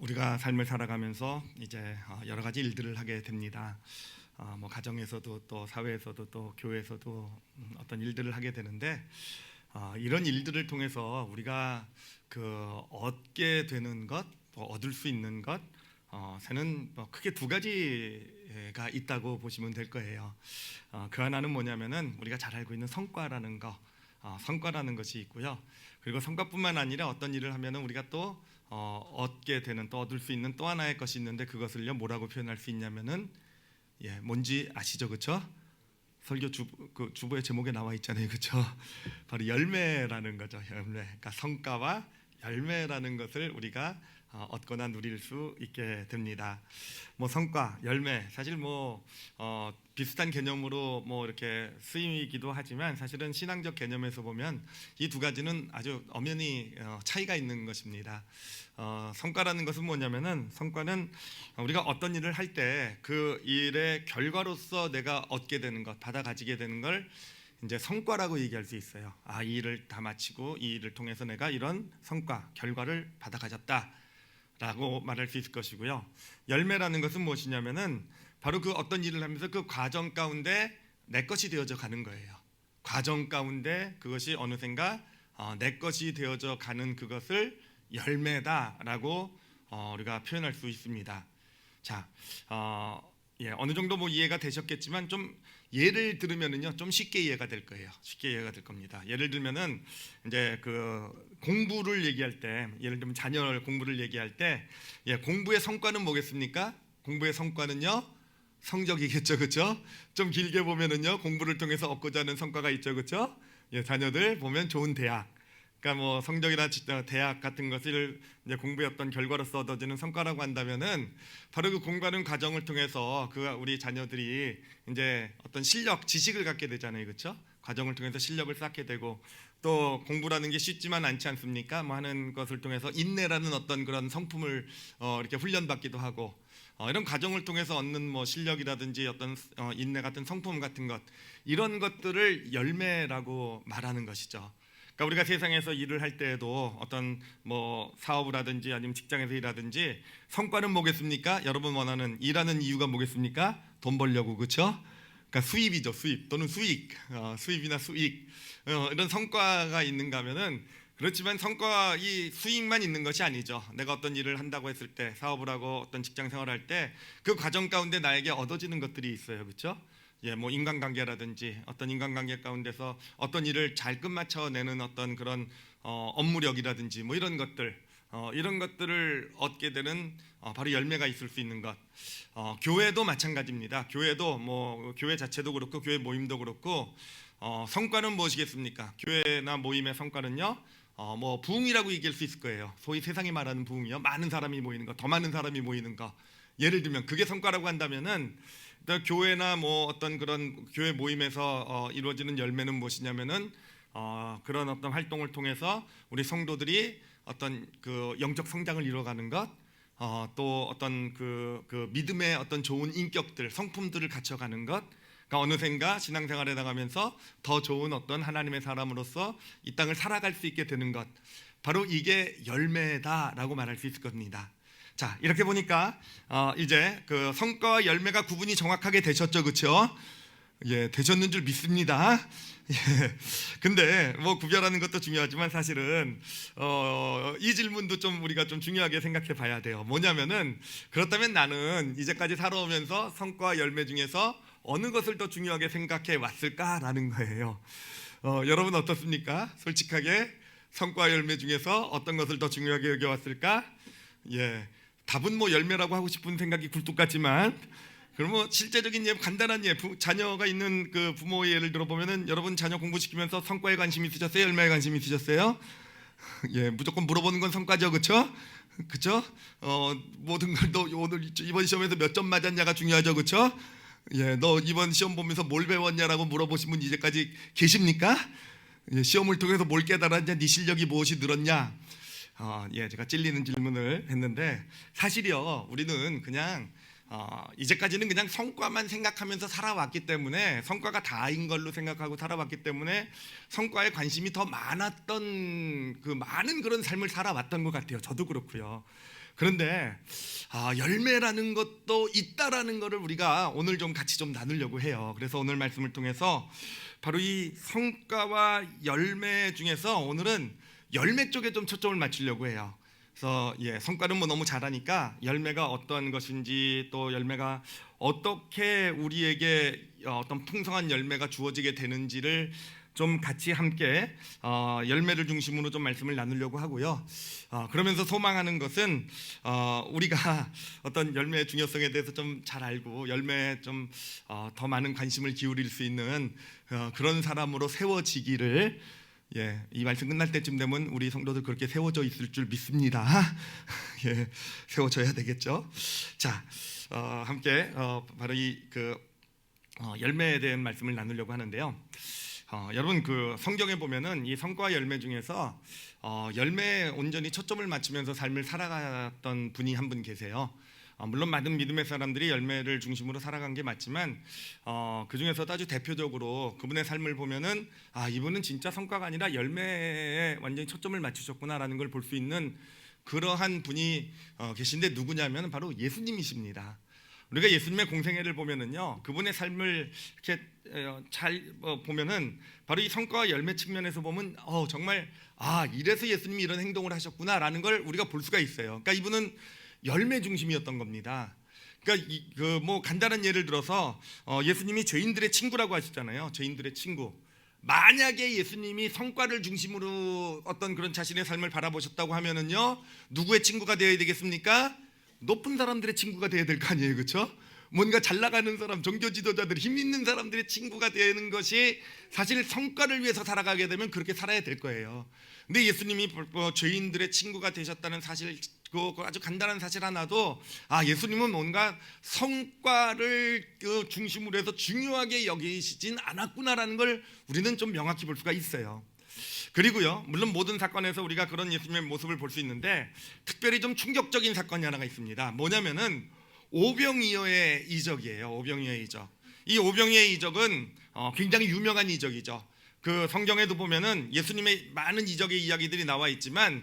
우리가 삶을 살아가면서 이제 여러 가지 일들을 하게 됩니다. 뭐 가정에서도 또 사회에서도 또 교회에서도 어떤 일들을 하게 되는데 이런 일들을 통해서 우리가 얻게 되는 것, 얻을 수 있는 것, 새는 크게 두 가지가 있다고 보시면 될 거예요. 그 하나는 뭐냐면은 우리가 잘 알고 있는 성과라는 거, 성과라는 것이 있고요. 그리고 성과뿐만 아니라 어떤 일을 하면은 우리가 또 얻게 되는, 또 얻을 수 있는 또 하나의 것이 있는데 그것을요 뭐라고 표현할 수 있냐면은 뭔지 아시죠, 그렇죠? 설교 주보의 제목에 나와 있잖아요, 그렇죠? 바로 열매라는 거죠, 열매. 그러니까 성과와 열매라는 것을 우리가 얻거나 누릴 수 있게 됩니다. 뭐 성과, 열매, 사실 비슷한 개념으로 이렇게 쓰이기도 하지만 사실은 신앙적 개념에서 보면 이 두 가지는 아주 엄연히 차이가 있는 것입니다. 성과라는 것은 뭐냐면은 성과는 우리가 어떤 일을 할 때 그 일의 결과로서 내가 얻게 되는 것, 받아 가지게 되는 걸 이제 성과라고 얘기할 수 있어요. 이 일을 다 마치고 이 일을 통해서 내가 이런 성과, 결과를 받아 가졌다라고 말할 수 있을 것이고요. 열매라는 것은 무엇이냐면은 바로 그 어떤 일을 하면서 그 과정 가운데 내 것이 되어져 가는 거예요. 과정 가운데 그것이 어느샌가 내 것이 되어져 가는 그것을 열매다라고 우리가 표현할 수 있습니다. 자, 어느 정도 이해가 되셨겠지만 좀 예를 들으면은요 좀 쉽게 이해가 될 거예요. 쉽게 이해가 될 겁니다. 예를 들면은 이제 공부를 얘기할 때, 예를 들면 자녀 공부를 얘기할 때, 공부의 성과는 뭐겠습니까? 공부의 성과는요 성적이겠죠, 그렇죠? 좀 길게 보면은요 공부를 통해서 얻고자 하는 성과가 있죠, 그렇죠? 자녀들 보면 좋은 대학, 그러니까 성적이나 대학 같은 것을 이제 공부의 어떤 결과로서 얻어지는 성과라고 한다면은 바로 그 공부하는 과정을 통해서 우리 자녀들이 이제 어떤 실력, 지식을 갖게 되잖아요, 그렇죠? 과정을 통해서 실력을 쌓게 되고 또 공부라는 게 쉽지만 않지 않습니까? 하는 것을 통해서 인내라는 어떤 그런 성품을 이렇게 훈련받기도 하고 이런 과정을 통해서 얻는 실력이라든지 어떤 인내 같은 성품 같은 것, 이런 것들을 열매라고 말하는 것이죠. 그러니까 우리가 세상에서 일을 할 때에도 어떤 사업을 하든지 아니면 직장에서 일하든지 성과는 뭐겠습니까? 여러분 원하는 일하는 이유가 뭐겠습니까? 돈 벌려고, 그렇죠? 그러니까 수입이죠, 수입 또는 수익, 수입이나 수익, 이런 성과가 있는가 하면은 그렇지만 이 수익만 있는 것이 아니죠. 내가 어떤 일을 한다고 했을 때, 사업을 하고 어떤 직장 생활을 할 때 그 과정 가운데 나에게 얻어지는 것들이 있어요, 그렇죠? 인간관계라든지 어떤 인간관계 가운데서 어떤 일을 잘 끝마쳐내는 어떤 그런 업무력이라든지 이런 것들을 얻게 되는 바로 열매가 있을 수 있는 것. 교회도 마찬가지입니다. 교회도 교회 자체도 그렇고 교회 모임도 그렇고 성과는 무엇이겠습니까? 교회나 모임의 성과는요 부흥이라고 얘기할 수 있을 거예요. 소위 세상이 말하는 부흥이요, 많은 사람이 모이는 거, 더 많은 사람이 모이는 거. 예를 들면 그게 성과라고 한다면은 교회나 어떤 그런 교회 모임에서 이루어지는 열매는 무엇이냐면은 그런 어떤 활동을 통해서 우리 성도들이 어떤 영적 성장을 이루어가는 것, 또 어떤 그 믿음의 어떤 좋은 인격들, 성품들을 갖춰가는 것, 그러니까 어느샌가 신앙생활에 나가면서 더 좋은 어떤 하나님의 사람으로서 이 땅을 살아갈 수 있게 되는 것, 바로 이게 열매다라고 말할 수 있을 겁니다. 자, 이렇게 보니까 이제 성과와 열매가 구분이 정확하게 되셨죠, 그렇죠? 되셨는 줄 믿습니다. 근데 구별하는 것도 중요하지만 사실은 이 질문도 좀 우리가 좀 중요하게 생각해 봐야 돼요. 뭐냐면은 그렇다면 나는 이제까지 살아오면서 성과와 열매 중에서 어느 것을 더 중요하게 생각해 왔을까라는 거예요. 여러분 어떻습니까? 솔직하게 성과와 열매 중에서 어떤 것을 더 중요하게 여겨왔을까? 답은 열매라고 하고 싶은 생각이 굴뚝 같지만, 그러면 실제적인 간단한 자녀가 있는 그 부모의 예를 들어보면은 여러분 자녀 공부시키면서 성과에 관심 있으셨어요? 열매에 관심 있으셨어요? 무조건 물어보는 건 성과죠, 그렇죠? 그렇죠? 모든 걸 너 오늘 이번 시험에서 몇 점 맞았냐가 중요하죠, 그렇죠? 너 이번 시험 보면서 뭘 배웠냐라고 물어보신 분 이제까지 계십니까? 시험을 통해서 뭘 깨달았냐, 네 실력이 무엇이 늘었냐? 제가 찔리는 질문을 했는데 사실이요, 우리는 그냥 이제까지는 그냥 성과만 생각하면서 살아왔기 때문에, 성과가 다인 걸로 생각하고 살아왔기 때문에 성과에 관심이 더 많았던, 그 많은 그런 삶을 살아왔던 것 같아요. 저도 그렇고요. 그런데 열매라는 것도 있다라는 것을 우리가 오늘 좀 같이 좀 나누려고 해요. 그래서 오늘 말씀을 통해서 바로 이 성과와 열매 중에서 오늘은 열매 쪽에 좀 초점을 맞추려고 해요. 그래서 성과는 뭐 너무 잘하니까 열매가 어떤 것인지, 또 열매가 어떻게 우리에게 어떤 풍성한 열매가 주어지게 되는지를 좀 같이 함께 열매를 중심으로 좀 말씀을 나누려고 하고요. 그러면서 소망하는 것은 우리가 어떤 열매의 중요성에 대해서 좀 잘 알고 열매에 좀 더 많은 관심을 기울일 수 있는 그런 사람으로 세워지기를, 이 말씀 끝날 때쯤 되면 우리 성도들 그렇게 세워져 있을 줄 믿습니다. 세워져야 되겠죠. 자, 함께 바로 이 열매에 대한 말씀을 나누려고 하는데요. 여러분, 그 성경에 보면은 이 성과 열매 중에서 열매에 온전히 초점을 맞추면서 삶을 살아갔던 분이 한 분 계세요. 물론 많은 믿음의 사람들이 열매를 중심으로 살아간 게 맞지만 그 중에서도 아주 대표적으로 그분의 삶을 보면은 이분은 진짜 성과가 아니라 열매에 완전히 초점을 맞추셨구나라는 걸 볼 수 있는 그러한 분이 계신데, 누구냐면 바로 예수님이십니다. 우리가 예수님의 공생애를 보면은요, 그분의 삶을 이렇게 잘 보면은 바로 이 성과와 열매 측면에서 보면 정말 이래서 예수님이 이런 행동을 하셨구나라는 걸 우리가 볼 수가 있어요. 그러니까 이분은 열매 중심이었던 겁니다. 그러니까 뭐 간단한 예를 들어서 예수님이 죄인들의 친구라고 하셨잖아요. 죄인들의 친구. 만약에 예수님이 성과를 중심으로 어떤 그런 자신의 삶을 바라보셨다고 하면은요, 누구의 친구가 되어야 되겠습니까? 높은 사람들의 친구가 되어야 될 거 아니에요, 그렇죠? 뭔가 잘 나가는 사람, 종교 지도자들, 힘 있는 사람들의 친구가 되는 것이 사실 성과를 위해서 살아가게 되면 그렇게 살아야 될 거예요. 근데 예수님이 죄인들의 친구가 되셨다는 사실, 그 아주 간단한 사실 하나도 예수님은 뭔가 성과를 중심으로 해서 중요하게 여기시진 않았구나라는 걸 우리는 좀 명확히 볼 수가 있어요. 그리고요, 물론 모든 사건에서 우리가 그런 예수님의 모습을 볼 수 있는데, 특별히 좀 충격적인 사건이 하나가 있습니다. 뭐냐면은 오병이어의 이적이에요. 오병이어의 이적. 이 오병이어의 이적은 굉장히 유명한 이적이죠. 그 성경에도 보면은 예수님의 많은 이적의 이야기들이 나와 있지만,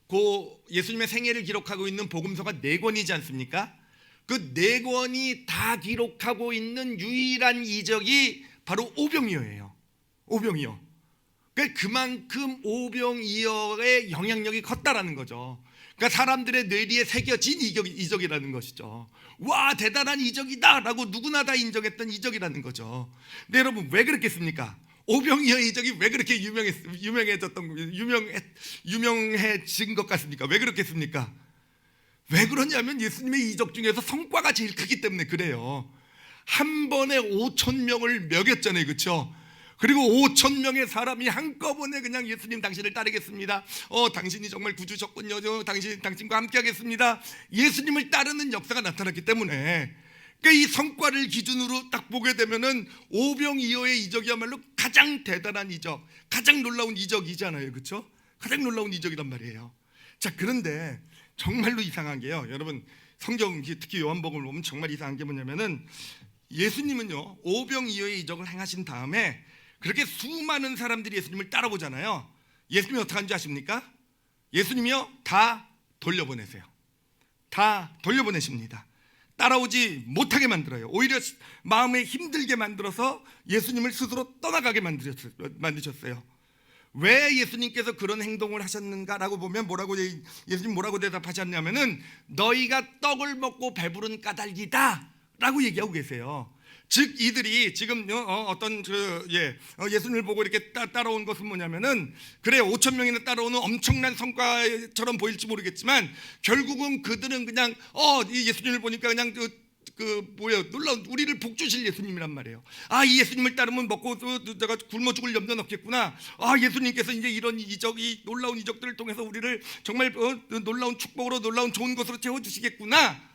그 예수님의 생애를 기록하고 있는 복음서가 4권이지 않습니까? 그 4권이 다 기록하고 있는 유일한 이적이 바로 오병이어예요. 오병이어. 그러니까 그만큼 오병이어의 영향력이 컸다라는 거죠. 그러니까 사람들의 뇌리에 새겨진 이적이라는 것이죠. 와, 대단한 이적이다라고 누구나 다 인정했던 이적이라는 거죠. 근데 여러분, 왜 그랬겠습니까? 오병이어 이적이 왜 그렇게 유명해진 것 같습니까? 왜 그렇겠습니까? 왜 그러냐면 예수님의 이적 중에서 성과가 제일 크기 때문에 그래요. 한 번에 5,000명을 먹였잖아요, 그렇죠? 그리고 5,000명의 사람이 한꺼번에 그냥 예수님 당신을 따르겠습니다. 당신이 정말 구주셨군요. 당신과 함께하겠습니다. 예수님을 따르는 역사가 나타났기 때문에, 그러니까 이 성과를 기준으로 딱 보게 되면은 오병이어의 이적이야말로 가장 대단한 이적, 가장 놀라운 이적이잖아요, 그렇죠? 가장 놀라운 이적이란 말이에요. 자, 그런데 정말로 이상한 게요, 여러분, 성경 특히 요한복음을 보면 정말 이상한 게 뭐냐면은 예수님은요, 오병이어의 이적을 행하신 다음에 그렇게 수많은 사람들이 예수님을 따라오잖아요. 예수님이 어떻게 하는지 아십니까? 예수님이요, 다 돌려보내세요. 다 돌려보내십니다. 따라오지 못하게 만들어요. 오히려 마음에 힘들게 만들어서 예수님을 스스로 떠나가게 만드셨어요. 왜 예수님께서 그런 행동을 하셨는가라고 보면 예수님 뭐라고 대답하셨냐면은 너희가 떡을 먹고 배부른 까닭이다 라고 얘기하고 계세요. 즉 이들이 지금 예수님을 보고 이렇게 따라온 것은 뭐냐면은, 그래 5,000명이나 따라오는 엄청난 성과처럼 보일지 모르겠지만 결국은 그들은 그냥 이 예수님을 보니까 그냥 놀라운 우리를 복주실 예수님이란 말이에요. 이 예수님을 따르면 먹고 내가 굶어 죽을 염려는 없겠구나. 예수님께서 이제 이런 이 놀라운 이적들을 통해서 우리를 정말 놀라운 축복으로, 놀라운 좋은 것으로 채워주시겠구나.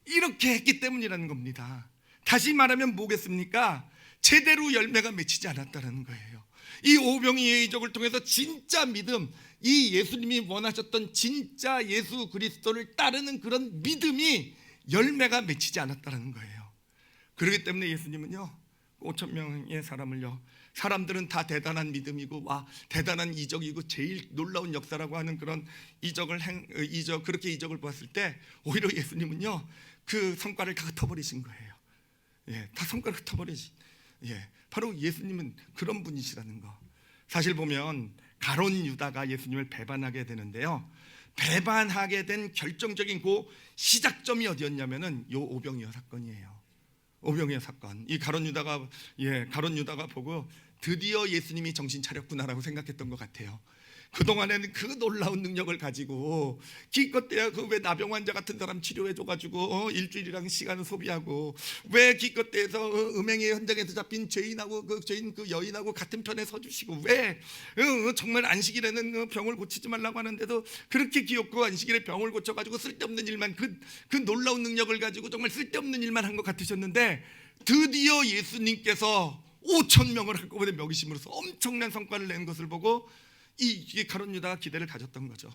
이렇게 했기 때문이라는 겁니다. 다시 말하면 뭐겠습니까? 제대로 열매가 맺히지 않았다는 거예요. 이 오병이어의 이적을 통해서 진짜 믿음, 이 예수님이 원하셨던 진짜 예수 그리스도를 따르는 그런 믿음이 열매가 맺히지 않았다는 거예요. 그렇기 때문에 예수님은요 5천 명의 사람들은 다 대단한 믿음이고 대단한 이적이고 제일 놀라운 역사라고 하는 그런 그렇게 이적을 보았을 때 오히려 예수님은요 그 성과를 다 흩어버리신 거예요. 다 성과를 흩어버리신. 바로 예수님은 그런 분이시라는 거. 사실 보면 가룟 유다가 예수님을 배반하게 되는데요. 배반하게 된 결정적인 그 시작점이 어디였냐면은 요 오병이어 사건이에요. 오병이어 사건. 이 가룟 유다가 보고 드디어 예수님이 정신 차렸구나라고 생각했던 것 같아요. 그동안에는 그 놀라운 능력을 가지고 기껏해야 그 왜 나병 환자 같은 사람 치료해줘가지고 일주일이라는 시간을 소비하고 왜 기껏해서 음행의 현장에서 잡힌 죄인하고 그 여인하고 같은 편에 서주시고 왜 정말 안식일에는 병을 고치지 말라고 하는데도 그렇게 귀엽고 안식일에 병을 고쳐가지고 쓸데없는 일만 그 놀라운 능력을 가지고 정말 쓸데없는 일만 한 것 같으셨는데 드디어 예수님께서 5천 명을 한꺼번에 먹이심으로써 엄청난 성과를 낸 것을 보고 이 가룟 유다가 기대를 가졌던 거죠.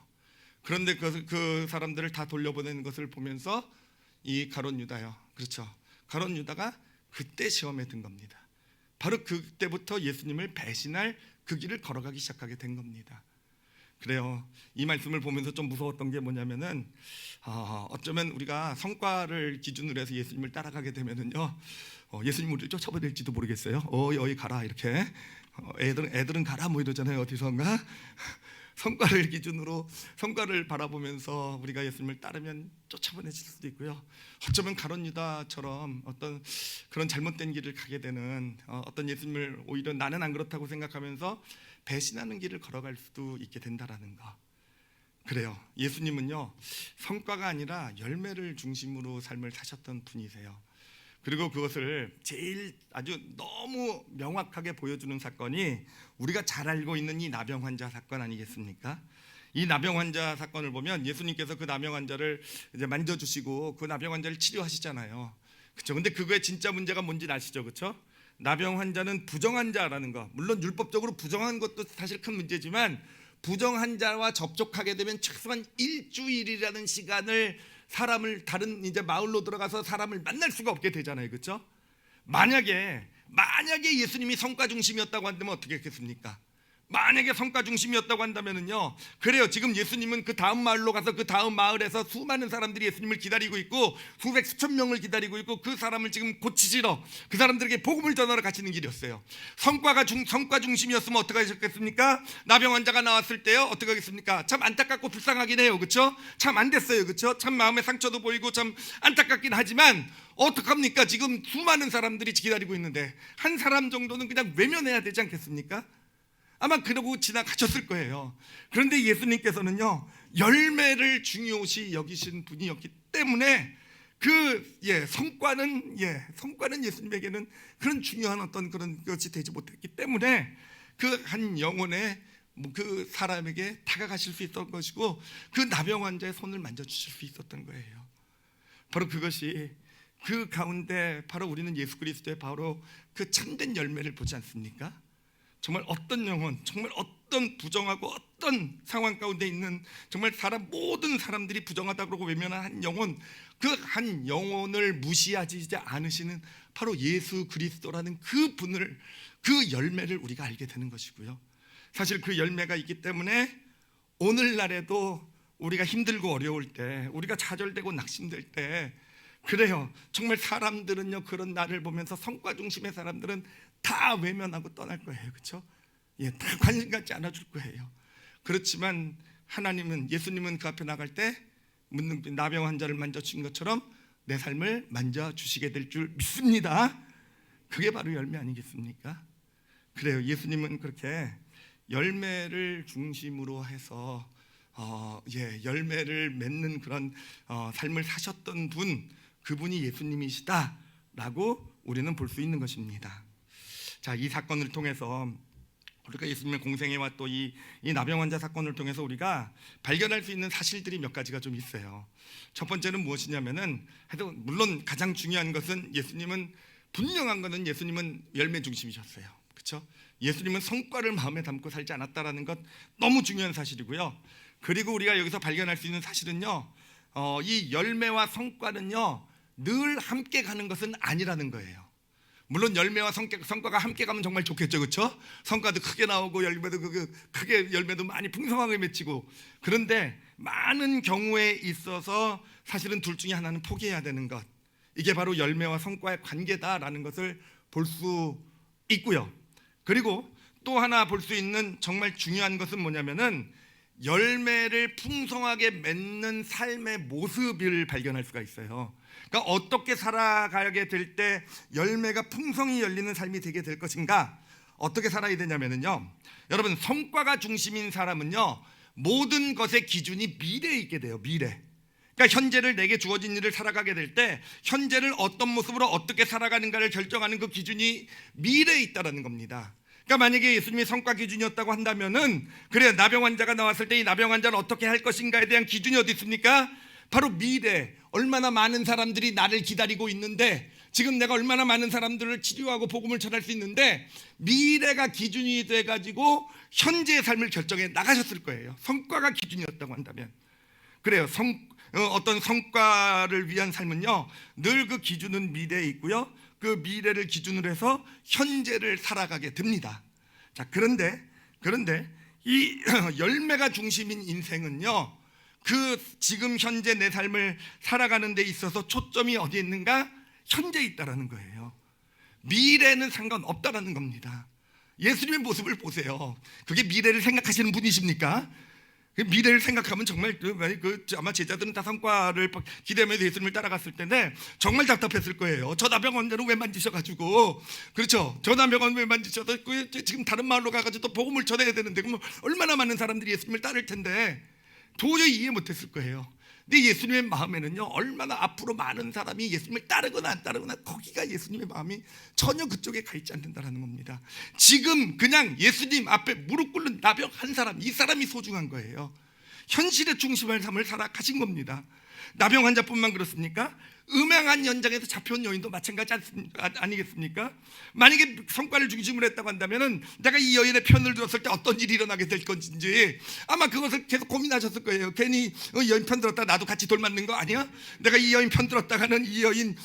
그런데 그 사람들을 다 돌려보내는 것을 보면서 이 가룟 유다요, 그렇죠? 가룟 유다가 그때 시험에 든 겁니다. 바로 그때부터 예수님을 배신할 그 길을 걸어가기 시작하게 된 겁니다. 그래요. 이 말씀을 보면서 좀 무서웠던 게 뭐냐면은 어쩌면 우리가 성과를 기준으로 해서 예수님을 따라가게 되면은요, 예수님 우리를 쫓아버릴지도 모르겠어요. 여기 가라 이렇게. 애들은 가라 뭐 이러잖아요. 어디선가. 성과를 기준으로 성과를 바라보면서 우리가 예수님을 따르면 쫓아보내질 수도 있고요. 어쩌면 가룟 유다처럼 어떤 그런 잘못된 길을 가게 되는 어떤 예수님을 오히려 나는 안 그렇다고 생각하면서 배신하는 길을 걸어갈 수도 있게 된다라는 거. 그래요. 예수님은요 성과가 아니라 열매를 중심으로 삶을 사셨던 분이세요. 그리고 그것을 제일 아주 너무 명확하게 보여주는 사건이 우리가 잘 알고 있는 이 나병 환자 사건 아니겠습니까? 이 나병 환자 사건을 보면 예수님께서 그 나병 환자를 이제 만져주시고 그 나병 환자를 치료하시잖아요. 그렇죠? 근데 그거의 진짜 문제가 뭔지 아시죠? 그렇죠? 나병 환자는 부정한 자라는 거. 물론 율법적으로 부정한 것도 사실 큰 문제지만 부정한 자와 접촉하게 되면 최소한 일주일이라는 시간을 사람을 다른 이제 마을로 들어가서 사람을 만날 수가 없게 되잖아요. 그렇죠? 만약에 예수님이 성과 중심이었다고 한다면 어떻게 했겠습니까? 만약에 성과 중심이었다고 한다면은요, 그래요. 지금 예수님은 그 다음 마을로 가서 그 다음 마을에서 수많은 사람들이 예수님을 기다리고 있고 수천 명을 기다리고 있고 그 사람을 지금 고치시러 그 사람들에게 복음을 전하러 가시는 길이었어요. 성과 중심이었으면 어떻게 하셨겠습니까? 나병 환자가 나왔을 때요, 어떻게 하겠습니까? 참 안타깝고 불쌍하긴 해요. 그렇죠? 참 안 됐어요. 그렇죠? 참 마음의 상처도 보이고 참 안타깝긴 하지만 어떡합니까? 지금 수많은 사람들이 기다리고 있는데 한 사람 정도는 그냥 외면해야 되지 않겠습니까? 아마 그러고 지나가셨을 거예요. 그런데 예수님께서는요 열매를 중요시 여기신 분이었기 때문에 성과는 예수님에게는 그런 중요한 어떤 그런 것이 되지 못했기 때문에 그 한 영혼의 그 사람에게 다가가실 수 있었던 것이고 그 나병 환자의 손을 만져주실 수 있었던 거예요. 바로 그것이 그 가운데 바로 우리는 예수 그리스도의 바로 그 참된 열매를 보지 않습니까? 정말 어떤 영혼, 정말 어떤 부정하고 어떤 상황 가운데 있는 정말 모든 사람들이 부정하다고 그러고 외면한 한 영혼, 그 한 영혼을 무시하지 않으시는 바로 예수 그리스도라는 그 분을, 그 열매를 우리가 알게 되는 것이고요. 사실 그 열매가 있기 때문에 오늘날에도 우리가 힘들고 어려울 때, 우리가 좌절되고 낙심될 때, 그래요. 정말 사람들은요 그런 나를 보면서 성과 중심의 사람들은 다 외면하고 떠날 거예요. 그렇죠? 다 관심 갖지 않아줄 거예요. 그렇지만 예수님은 그 앞에 나갈 때 나병 환자를 만져주신 것처럼 내 삶을 만져주시게 될 줄 믿습니다. 그게 바로 열매 아니겠습니까? 그래요. 예수님은 그렇게 열매를 중심으로 해서 열매를 맺는 그런 삶을 사셨던 그분이 예수님이시다라고 우리는 볼 수 있는 것입니다. 자, 이 사건을 통해서 우리가 예수님의 공생애와 또 이 나병 환자 사건을 통해서 우리가 발견할 수 있는 사실들이 몇 가지가 좀 있어요. 첫 번째는 무엇이냐면은, 물론 가장 중요한 것은 분명한 것은 예수님은 열매 중심이셨어요. 그렇죠? 예수님은 성과를 마음에 담고 살지 않았다라는 것 너무 중요한 사실이고요. 그리고 우리가 여기서 발견할 수 있는 사실은요, 이 열매와 성과는요 늘 함께 가는 것은 아니라는 거예요. 물론 열매와 성과가 함께 가면 정말 좋겠죠, 그렇죠? 성과도 크게 나오고 열매도 크게 열매도 많이 풍성하게 맺히고. 그런데 많은 경우에 있어서 사실은 둘 중에 하나는 포기해야 되는 것, 이게 바로 열매와 성과의 관계다라는 것을 볼 수 있고요. 그리고 또 하나 볼 수 있는 정말 중요한 것은 뭐냐면은 열매를 풍성하게 맺는 삶의 모습을 발견할 수가 있어요. 그러니까 어떻게 살아가게 될 때 열매가 풍성히 열리는 삶이 되게 될 것인가, 어떻게 살아야 되냐면요, 여러분 성과가 중심인 사람은요 모든 것의 기준이 미래에 있게 돼요. 미래. 그러니까 현재를 내게 주어진 일을 살아가게 될 때 현재를 어떤 모습으로 어떻게 살아가는가를 결정하는 그 기준이 미래에 있다라는 겁니다. 그러니까 만약에 예수님이 성과 기준이었다고 한다면은, 그래 나병 환자가 나왔을 때 이 나병 환자는 어떻게 할 것인가에 대한 기준이 어디 있습니까? 바로 미래. 얼마나 많은 사람들이 나를 기다리고 있는데, 지금 내가 얼마나 많은 사람들을 치료하고 복음을 전할 수 있는데, 미래가 기준이 돼가지고 현재의 삶을 결정해 나가셨을 거예요. 성과가 기준이었다고 한다면. 그래요. 어떤 성과를 위한 삶은요 늘 그 기준은 미래에 있고요, 그 미래를 기준으로 해서 현재를 살아가게 됩니다. 자, 그런데 이 열매가 중심인 인생은요 그 지금 현재 내 삶을 살아가는 데 있어서 초점이 어디에 있는가? 현재에 있다라는 거예요. 미래는 상관없다라는 겁니다. 예수님의 모습을 보세요. 그게 미래를 생각하시는 분이십니까? 미래를 생각하면 정말 아마 제자들은 다 성과를 기대하면서 예수님을 따라갔을 텐데 정말 답답했을 거예요. 저 나병 환자는 왜 만지셔가지고, 그렇죠? 저 나병 환자 왜 만지셔서 지금 다른 마을로 가가지고 또 복음을 전해야 되는데, 그럼 얼마나 많은 사람들이 예수님을 따를 텐데 도저히 이해 못했을 거예요. 근데 예수님의 마음에는요 얼마나 앞으로 많은 사람이 예수님을 따르거나 안 따르거나 거기가 예수님의 마음이 전혀 그쪽에 가 있지 않는다는 겁니다. 지금 그냥 예수님 앞에 무릎 꿇는 나병 한 사람, 이 사람이 소중한 거예요. 현실에 중심할 삶을 살아가신 겁니다. 나병 환자뿐만 그렇습니까? 음행한 현장에서 잡혀온 여인도 마찬가지 아니겠습니까? 만약에 성과를 중심으로 했다고 한다면 내가 이 여인의 편을 들었을 때 어떤 일이 일어나게 될 건지 아마 그것을 계속 고민하셨을 거예요. 괜히 여인 편 들었다 나도 같이 돌 맞는 거 아니야? 내가 이 여인 편 들었다가는 이 여인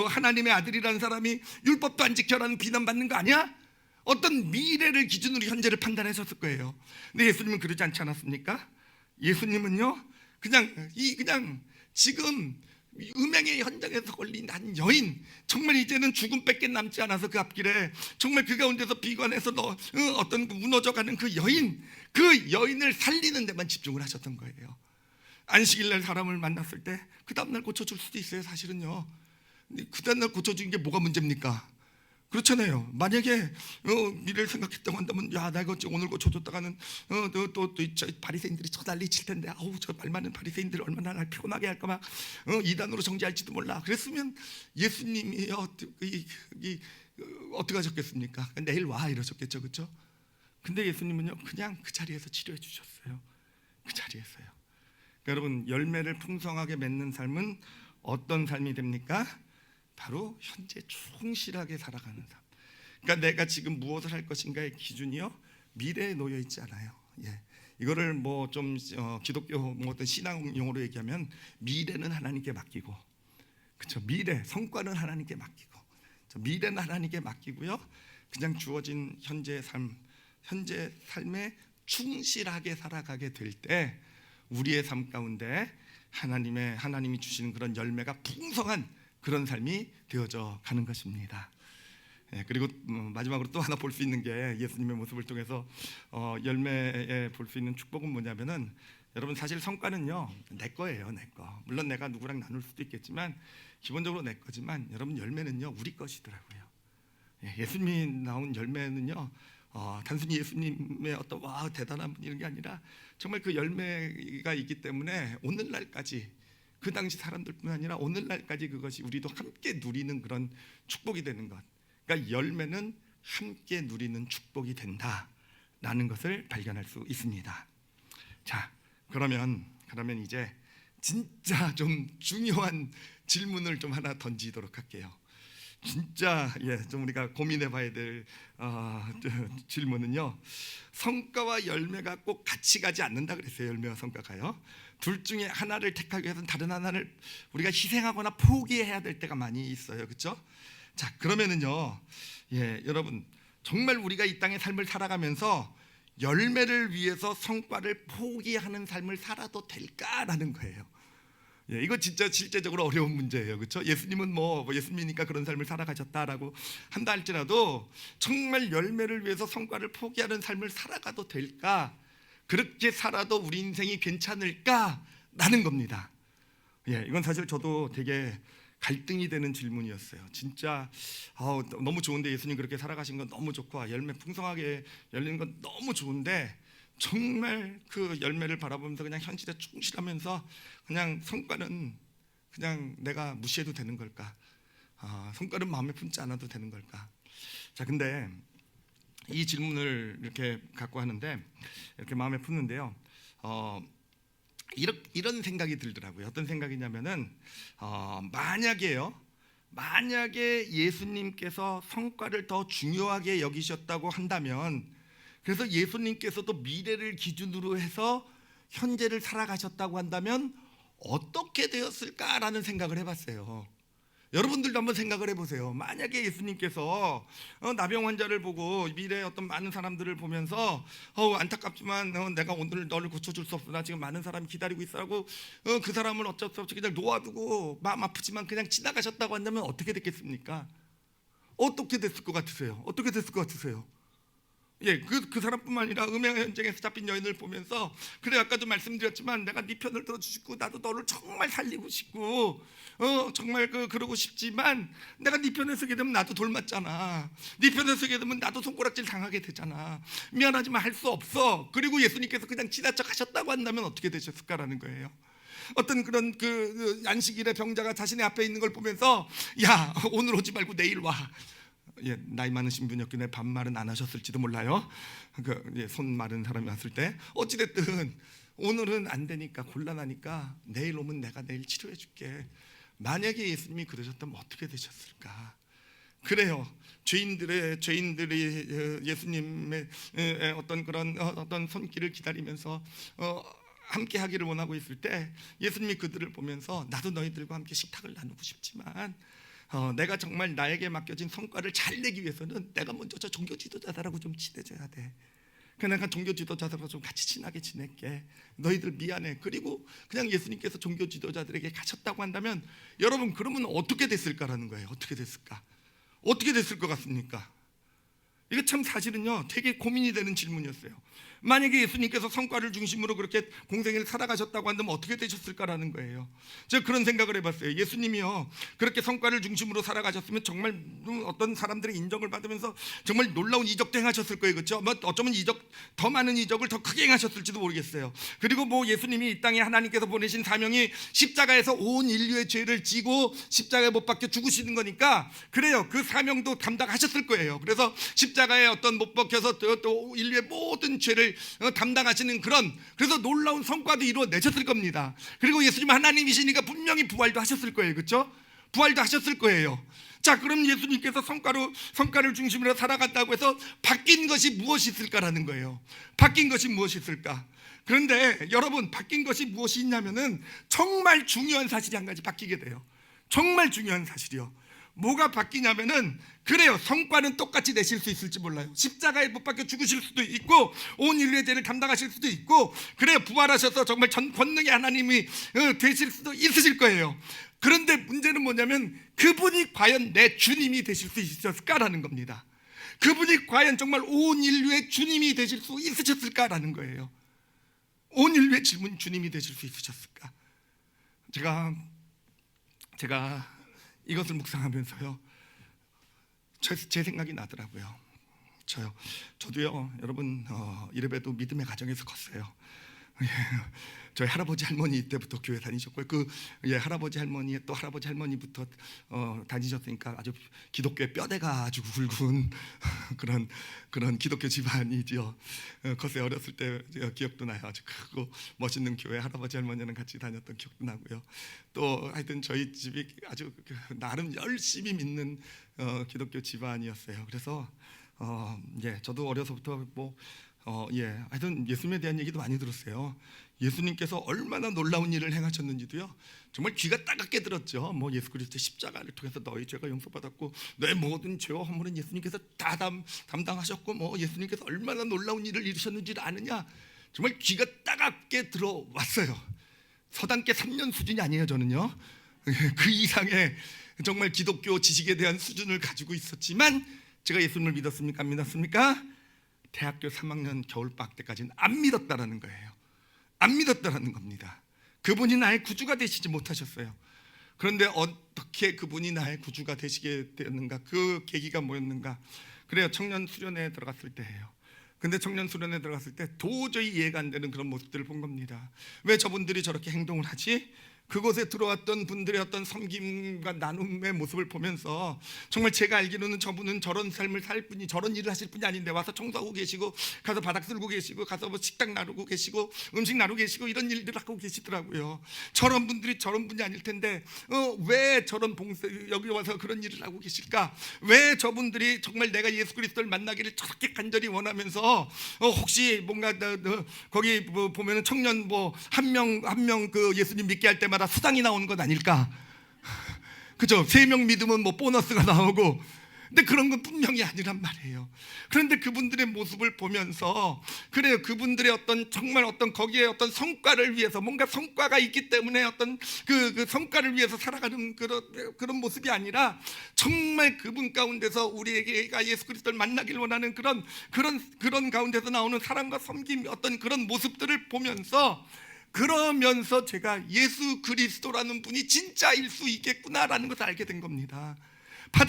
하나님의 아들이라는 사람이 율법도 안 지켜라는 비난받는 거 아니야? 어떤 미래를 기준으로 현재를 판단하셨을 거예요. 근데 예수님은 그러지 않지 않았습니까? 예수님은요 그냥 지금 음행의 현장에서 걸린 한 여인, 정말 이제는 죽음밖에 남지 않아서 그 앞길에 정말 그 가운데서 비관해서 어떤 무너져가는 그 여인을 살리는 데만 집중을 하셨던 거예요. 안식일날 사람을 만났을 때 그 다음날 고쳐줄 수도 있어요. 사실은요. 그 다음날 고쳐주는 게 뭐가 문제입니까? 그렇잖아요. 만약에 미래를 생각했다고 한다면, 야, 내가 오늘 고쳐줬다가는 또 바리새인들이 저 난리 칠 텐데, 아우 저 말 많은 바리새인들 얼마나 날 피곤하게 할까 막 이단으로 정죄할지도 몰라. 그랬으면 예수님이 어떻게 하셨겠습니까? 내일 와 이러셨겠죠, 그렇죠? 근데 예수님은요 그냥 그 자리에서 치료해 주셨어요. 그 자리에서요. 그러니까 여러분 열매를 풍성하게 맺는 삶은 어떤 삶이 됩니까? 바로 현재 충실하게 살아가는 삶. 그러니까 내가 지금 무엇을 할 것인가의 기준이요 미래에 놓여 있지 않아요. 예, 이거를 뭐 좀 기독교 뭐 어떤 신앙 용어로 얘기하면 미래는 하나님께 맡기고, 그렇죠? 미래 성과는 하나님께 맡기고, 미래는 하나님께 맡기고요. 그냥 주어진 현재 삶에 충실하게 살아가게 될 때 우리의 삶 가운데 하나님이 주시는 그런 열매가 풍성한 그런 삶이 되어져 가는 것입니다. 그리고 마지막으로 또 하나 볼 수 있는 게 예수님의 모습을 통해서 열매에 볼 수 있는 축복은 뭐냐면은, 여러분 사실 성과는요 내 거예요. 내 거. 물론 내가 누구랑 나눌 수도 있겠지만 기본적으로 내 거지만 여러분 열매는요 우리 것이더라고요. 예수님이 나온 열매는요 단순히 예수님의 어떤 와 대단한 분 이런 게 아니라 정말 그 열매가 있기 때문에 오늘날까지, 그 당시 사람들뿐 아니라 오늘날까지 그것이 우리도 함께 누리는 그런 축복이 되는 것. 그러니까 열매는 함께 누리는 축복이 된다라는 것을 발견할 수 있습니다. 자, 그러면 이제 진짜 좀 중요한 질문을 좀 하나 던지도록 할게요. 진짜 좀 우리가 고민해봐야 될 질문은요. 성과와 열매가 꼭 같이 가지 않는다 그랬어요. 열매와 성과가요. 둘 중에 하나를 택하기 위해서는 다른 하나를 우리가 희생하거나 포기해야 될 때가 많이 있어요. 그렇죠? 자, 그러면은요. 여러분 정말 우리가 이 땅의 삶을 살아가면서 열매를 위해서 성과를 포기하는 삶을 살아도 될까라는 거예요. 이거 진짜 실제적으로 어려운 문제예요. 그렇죠? 예수님은 뭐 예수님이니까 그런 삶을 살아가셨다라고 한다 할지라도 정말 열매를 위해서 성과를 포기하는 삶을 살아가도 될까? 그렇게 살아도 우리 인생이 괜찮을까라는 겁니다. 이건 사실 저도 되게 갈등이 되는 질문이었어요. 진짜 너무 좋은데 예수님 그렇게 살아가신 건 너무 좋고 열매 풍성하게 열리는 건 너무 좋은데 정말 그 열매를 바라보면서 그냥 현실에 충실하면서 그냥 성과는 그냥 내가 무시해도 되는 걸까? 성과는 마음에 품지 않아도 되는 걸까? 자, 근데 이 질문을 이렇게 갖고 하는데 이렇게 마음에 품는데요. 이런 생각이 들더라고요. 어떤 생각이냐면은 만약에 예수님께서 성과를 더 중요하게 여기셨다고 한다면, 그래서 예수님께서도 미래를 기준으로 해서 현재를 살아가셨다고 한다면 어떻게 되었을까라는 생각을 해봤어요. 여러분들도 한번 생각을 해보세요. 만약에 예수님께서 나병 환자를 보고 미래의 어떤 많은 사람들을 보면서 안타깝지만 내가 오늘 너를 고쳐줄 수 없어, 나 지금 많은 사람이 기다리고 있어라고 그 사람을 어쩔 수 없이 그냥 놓아두고 마음 아프지만 그냥 지나가셨다고 한다면 어떻게 됐겠습니까? 어떻게 됐을 것 같으세요? 어떻게 됐을 것 같으세요? 그 사람뿐만 아니라 음행 현장에서 잡힌 여인을 보면서, 그래 아까도 말씀드렸지만 내가 네 편을 들어주시고 나도 너를 정말 살리고 싶고 정말 그러고 싶지만 내가 네 편에 서게 되면 나도 돌 맞잖아. 네 편에 서게 되면 나도 손가락질 당하게 되잖아. 미안하지만 할 수 없어. 그리고 예수님께서 그냥 지나쳐 가셨다고 한다면 어떻게 되셨을까라는 거예요. 어떤 그런 그 안식일의 병자가 자신의 앞에 있는 걸 보면서 야, 오늘 오지 말고 내일 와. 나이 많으신 분이었기에 반말은 안 하셨을지도 몰라요. 손 마른 사람이 왔을 때 어찌됐든 오늘은 안 되니까 gon란하니까 내일 오면 내가 내일 치료해 줄게. 만약에 예수님이 그러셨다면 어떻게 되셨을까? 그래요. 죄인들이 예수님의 어떤 그런 어떤 손길을 기다리면서 함께 하기를 원하고 있을 때 예수님이 그들을 보면서 나도 너희들과 함께 식탁을 나누고 싶지만 내가 정말 나에게 맡겨진 성과를 잘 내기 위해서는 내가 먼저 저 종교 지도자들하고 좀 친해져야 돼. 내가 종교 지도자들하고 좀 같이 친하게 지낼게. 너희들 미안해. 그리고 그냥 예수님께서 종교 지도자들에게 가셨다고 한다면 여러분 그러면 어떻게 됐을까라는 거예요. 어떻게 됐을까? 어떻게 됐을 것 같습니까? 이거 참 사실은요 되게 고민이 되는 질문이었어요. 만약에 예수님께서 성과를 중심으로 그렇게 공생애를 살아가셨다고 한다면 어떻게 되셨을까라는 거예요. 제가 그런 생각을 해봤어요. 예수님이요 그렇게 성과를 중심으로 살아가셨으면 정말 어떤 사람들의 인정을 받으면서 정말 놀라운 이적도 행하셨을 거예요. 그렇죠? 어쩌면 더 많은 이적을 더 크게 행하셨을지도 모르겠어요. 그리고 예수님이 이 땅에 하나님께서 보내신 사명이 십자가에서 온 인류의 죄를 지고 십자가에 못 박혀 죽으시는 거니까 그래요. 그 사명도 감당하셨을 거예요. 그래서 십자가에 못 박혀서 또 인류의 모든 죄를 담당하시는 그래서 놀라운 성과도 이루어내셨을 겁니다. 그리고 예수님 하나님이시니까 분명히 부활도 하셨을 거예요. 그렇죠? 부활도 하셨을 거예요. 자, 그럼 예수님께서 성과를 중심으로 살아갔다고 해서 바뀐 것이 무엇이 있을까라는 거예요. 바뀐 것이 무엇이 있을까? 그런데 여러분 바뀐 것이 무엇이 있냐면은 정말 중요한 사실이 한 가지 바뀌게 돼요. 정말 중요한 사실이요. 뭐가 바뀌냐면은 그래요. 성과는 똑같이 내실 수 있을지 몰라요. 십자가에 못 박혀 죽으실 수도 있고 온 인류의 죄를 감당하실 수도 있고 그래요. 부활하셔서 정말 전 권능의 하나님이 되실 수도 있으실 거예요. 그런데 문제는 뭐냐면 그분이 과연 내 주님이 되실 수 있었을까라는 겁니다. 그분이 과연 정말 온 인류의 주님이 되실 수 있으셨을까라는 거예요. 온 인류의 주님이 되실 수 있으셨을까? 제가 이것을 묵상하면서요 제 생각이 나더라고요. 저도요 여러분 이래봬도 믿음의 가정에서 컸어요. 저희 할아버지 할머니 때부터 교회 다니셨고요. 할아버지 할머니 또 할아버지 할머니부터 다니셨으니까 아주 기독교의 뼈대가 아주 굵은 그런 기독교 집안이죠. 글쎄 어렸을 때 기억도 나요. 아주 크고 멋있는 교회 할아버지 할머니랑 같이 다녔던 기억도 나고요. 또 하여튼 저희 집이 아주 나름 열심히 믿는 기독교 집안이었어요. 그래서 저도 어려서부터 하여튼 예수님에 대한 얘기도 많이 들었어요. 예수님께서 얼마나 놀라운 일을 행하셨는지도요. 정말 귀가 따갑게 들었죠. 예수 그리스도의 십자가를 통해서 너희 죄가 용서받았고 너의 모든 죄와 허물은 예수님께서 다 담당하셨고 예수님께서 얼마나 놀라운 일을 이루셨는지를 아느냐. 정말 귀가 따갑게 들어왔어요. 서당계 3년 수준이 아니에요. 저는요. 그 이상의 정말 기독교 지식에 대한 수준을 가지고 있었지만 제가 예수님을 믿었습니까? 안 믿었습니까? 대학교 3학년 겨울방학 때까지는 안 믿었다라는 거예요. 안 믿었다라는 겁니다. 그분이 나의 구주가 되시지 못하셨어요. 그런데 어떻게 그분이 나의 구주가 되시게 되었는가? 그 계기가 뭐였는가? 그래요. 청년 수련회에 들어갔을 때예요. 근데 청년 수련회에 들어갔을 때 도저히 이해가 안 되는 그런 모습들을 본 겁니다. 왜 저분들이 저렇게 행동을 하지? 그곳에 들어왔던 분들의 어떤 섬김과 나눔의 모습을 보면서 정말 제가 알기로는 저분은 저런 삶을 살 분이 저런 일을 하실 분이 아닌데 와서 청소하고 계시고 가서 바닥 쓸고 계시고 가서 식당 나르고 계시고 음식 나르고 계시고 이런 일들 하고 계시더라고요. 저런 분들이 저런 분이 아닐 텐데 왜 저런 여기 와서 그런 일을 하고 계실까? 왜 저분들이 정말 내가 예수 그리스도를 만나기를 저렇게 간절히 원하면서 혹시 뭔가 거기 보면은 청년 한 명 그 예수님 믿게 할 때마다 수당이 나오는 건 아닐까? 그죠? 3명 믿으면 보너스가 나오고, 근데 그런 건 분명히 아니란 말이에요. 그런데 그분들의 모습을 보면서 그래요. 그분들의 정말 거기에 성과를 위해서 뭔가 성과가 있기 때문에 그 성과를 위해서 살아가는 그런 모습이 아니라 정말 그분 가운데서 우리에게가 예수 그리스도를 만나길 원하는 그런 가운데서 나오는 사랑과 섬김 그런 모습들을 보면서 그러면서 제가 예수 그리스도라는 분이 진짜일 수 있겠구나라는 것을 알게 된 겁니다.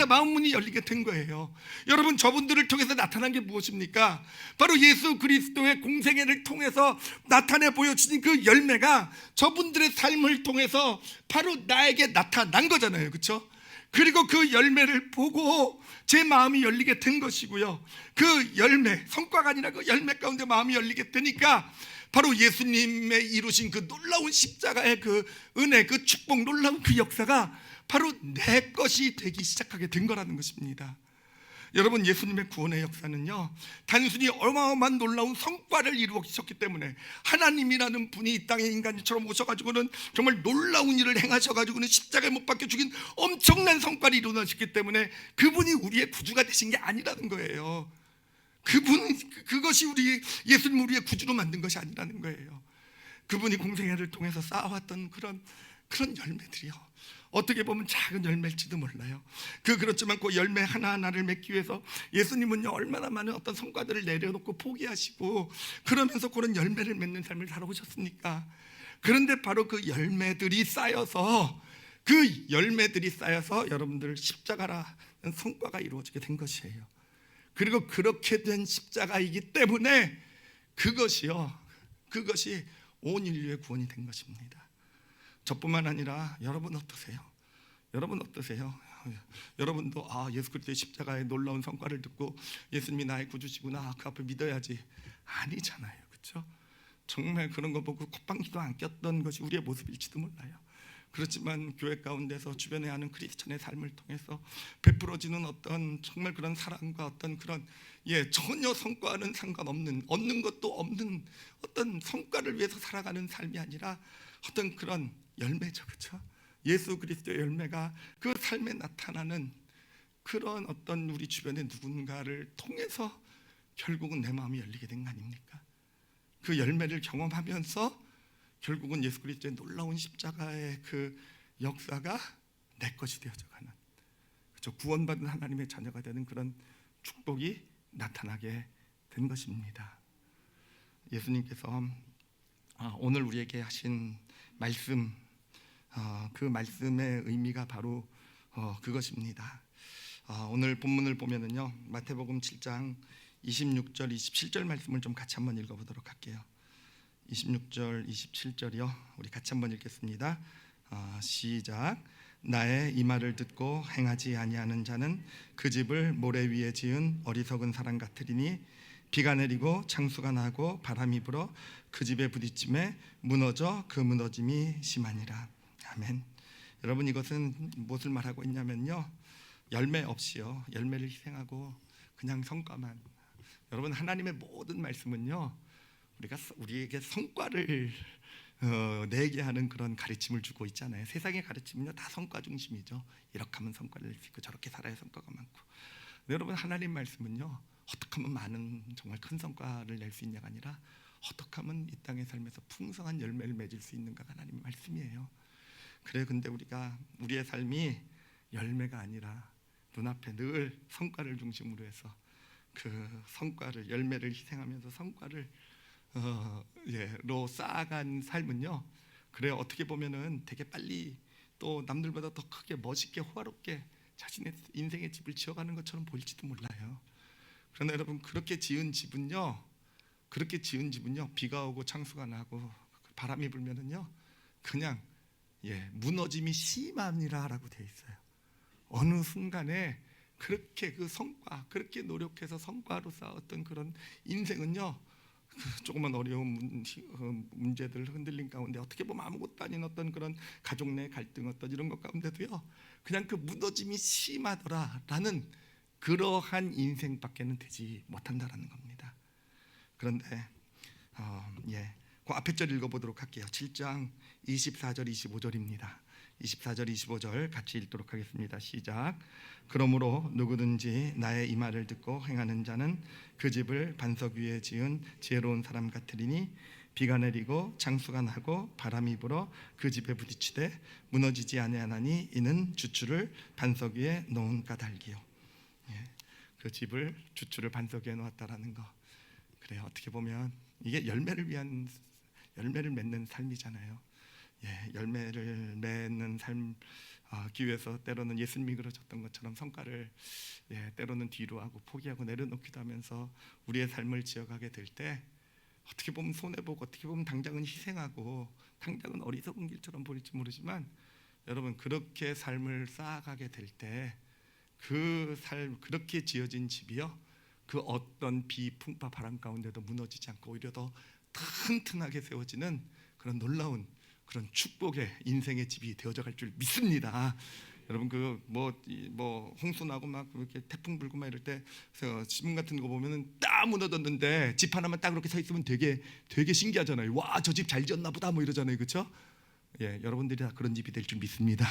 마음문이 열리게 된 거예요. 여러분, 저분들을 통해서 나타난 게 무엇입니까? 바로 예수 그리스도의 공생애를 통해서 나타내 보여주신 그 열매가 저분들의 삶을 통해서 바로 나에게 나타난 거잖아요. 그렇죠? 그리고 그 열매를 보고 제 마음이 열리게 된 것이고요. 그 열매, 성과가 아니라 그 열매 가운데 마음이 열리게 되니까 바로 예수님의 이루신 그 놀라운 십자가의 그 은혜, 그 축복, 놀라운 그 역사가 바로 내 것이 되기 시작하게 된 거라는 것입니다. 여러분, 예수님의 구원의 역사는요, 단순히 어마어마한 놀라운 성과를 이루셨기 때문에 하나님이라는 분이 이 땅에 인간처럼 오셔가지고는 정말 놀라운 일을 행하셔가지고는 십자가에 못 박혀 죽인 엄청난 성과를 이루셨기 때문에 그분이 우리의 구주가 되신 게 아니라는 거예요. 그것이 예수님 우리의 구주로 만든 것이 아니라는 거예요. 그분이 공생애를 통해서 쌓아왔던 그런 열매들이요, 어떻게 보면 작은 열매일지도 몰라요. 그렇지만 그 열매 하나하나를 맺기 위해서 예수님은요, 얼마나 많은 성과들을 내려놓고 포기하시고 그러면서 그런 열매를 맺는 삶을 살아오셨습니까? 그런데 바로 그 열매들이 쌓여서 여러분들 십자가라는 성과가 이루어지게 된 것이에요. 그리고 그렇게 된 십자가이기 때문에 그것이 온 인류의 구원이 된 것입니다. 저뿐만 아니라 여러분 어떠세요? 여러분도 예수 그리스도의 십자가의 놀라운 성과를 듣고 예수님이 나의 구주시구나, 그 앞에 믿어야지, 아니잖아요. 그렇죠? 정말 그런 거 보고 콧방귀도 안 꼈던 것이 우리의 모습일지도 몰라요. 그렇지만 교회 가운데서 주변에 하는 크리스천의 삶을 통해서 베풀어지는 정말 그런 사랑과 그런 전혀 성과와는 상관없는, 얻는 것도 없는 성과를 위해서 살아가는 삶이 아니라 그런 열매죠. 그렇죠? 예수 그리스도의 열매가 그 삶에 나타나는 그런 우리 주변의 누군가를 통해서 결국은 내 마음이 열리게 된 거 아닙니까? 그 열매를 경험하면서 결국은 예수 그리스도의 놀라운 십자가의 그 역사가 내 것이 되어져가는, 그렇죠? 구원받은 하나님의 자녀가 되는 그런 축복이 나타나게 된 것입니다. 예수님께서 오늘 우리에게 하신 말씀, 그 말씀의 의미가 바로 그것입니다. 오늘 본문을 보면은요, 마태복음 7장 26절 27절 말씀을 좀 같이 한번 읽어보도록 할게요. 26절, 27절이요. 우리 같이 한번 읽겠습니다. 시작. 나의 이 말을 듣고 행하지 아니하는 자는 그 집을 모래 위에 지은 어리석은 사람 같으리니 비가 내리고 창수가 나고 바람이 불어 그 집에 부딪힘에 무너져 그 무너짐이 심하니라. 아멘. 여러분, 이것은 무엇을 말하고 있냐면요, 열매 없이요, 열매를 희생하고 그냥 성과만. 여러분, 하나님의 모든 말씀은요, 우리에게 성과를 내게 하는 그런 가르침을 주고 있잖아요. 세상의 가르침은요 다 성과 중심이죠. 이렇게 하면 성과를 낼 수 있고 저렇게 살아야 성과가 많고. 근데 여러분, 하나님 말씀은요, 어떻게 하면 많은 정말 큰 성과를 낼 수 있냐가 아니라 어떻게 하면 이 땅의 삶에서 풍성한 열매를 맺을 수 있는가가 하나님 말씀이에요. 그래, 근데 우리의 삶이 열매가 아니라 눈앞에 늘 성과를 중심으로 해서 그 성과를, 열매를 희생하면서 성과를 로 쌓아간 삶은요, 그래 어떻게 보면은 되게 빨리 또 남들보다 더 크게 멋있게 호화롭게 자신의 인생의 집을 지어가는 것처럼 보일지도 몰라요. 그러나 여러분, 그렇게 지은 집은요 비가 오고 창수가 나고 바람이 불면은요 그냥 무너짐이 심하니라라고 되어 있어요. 어느 순간에 그렇게 그 성과, 그렇게 노력해서 성과로 쌓았던 그런 인생은요, 조금만 어려운 문제들 흔들린 가운데 어떻게 보면 아무것도 아닌 어떤 그런 가족 내 갈등, 어떤 이런 것 가운데도요 그냥 그 무너짐이 심하더라라는 그러한 인생밖에는 되지 못한다라는 겁니다. 그런데 그 앞에 절 읽어보도록 할게요. 7장 24절 25절입니다. 24절 25절 같이 읽도록 하겠습니다. 시작. 그러므로 누구든지 나의 이 말을 듣고 행하는 자는 그 집을 반석 위에 지은 지혜로운 사람 같으리니 비가 내리고 창수가 나고 바람이 불어 그 집에 부딪히되 무너지지 아니하나니 이는 주추를 반석 위에 놓은 까닭이요. 그 집을, 주추를 반석 위에 놓았다라는 거. 그래, 어떻게 보면 이게 열매를 맺는 삶이잖아요. 열매를 맺는 삶 위해서 때로는 예수님이 그러셨던 것처럼 성과를 때로는 뒤로 하고 포기하고 내려놓기도 하면서 우리의 삶을 지어가게 될 때 어떻게 보면 손해보고 어떻게 보면 당장은 희생하고 당장은 어리석은 길처럼 보일지 모르지만 여러분, 그렇게 삶을 쌓아가게 될 때 그 삶, 그렇게 지어진 집이요 그 어떤 비, 풍파, 바람 가운데도 무너지지 않고 오히려 더 튼튼하게 세워지는 그런 놀라운 그런 축복의 인생의 집이 되어져 갈 줄 믿습니다. 여러분, 그 뭐 홍수 나고 막 이렇게 태풍 불고 막 이럴 때 신문 같은 거 보면은 딱 무너졌는데 집 하나만 딱 그렇게 서 있으면 되게 신기하잖아요. 와, 저 집 잘 지었나 보다 뭐 이러잖아요, 그렇죠? 여러분들이 다 그런 집이 될 줄 믿습니다.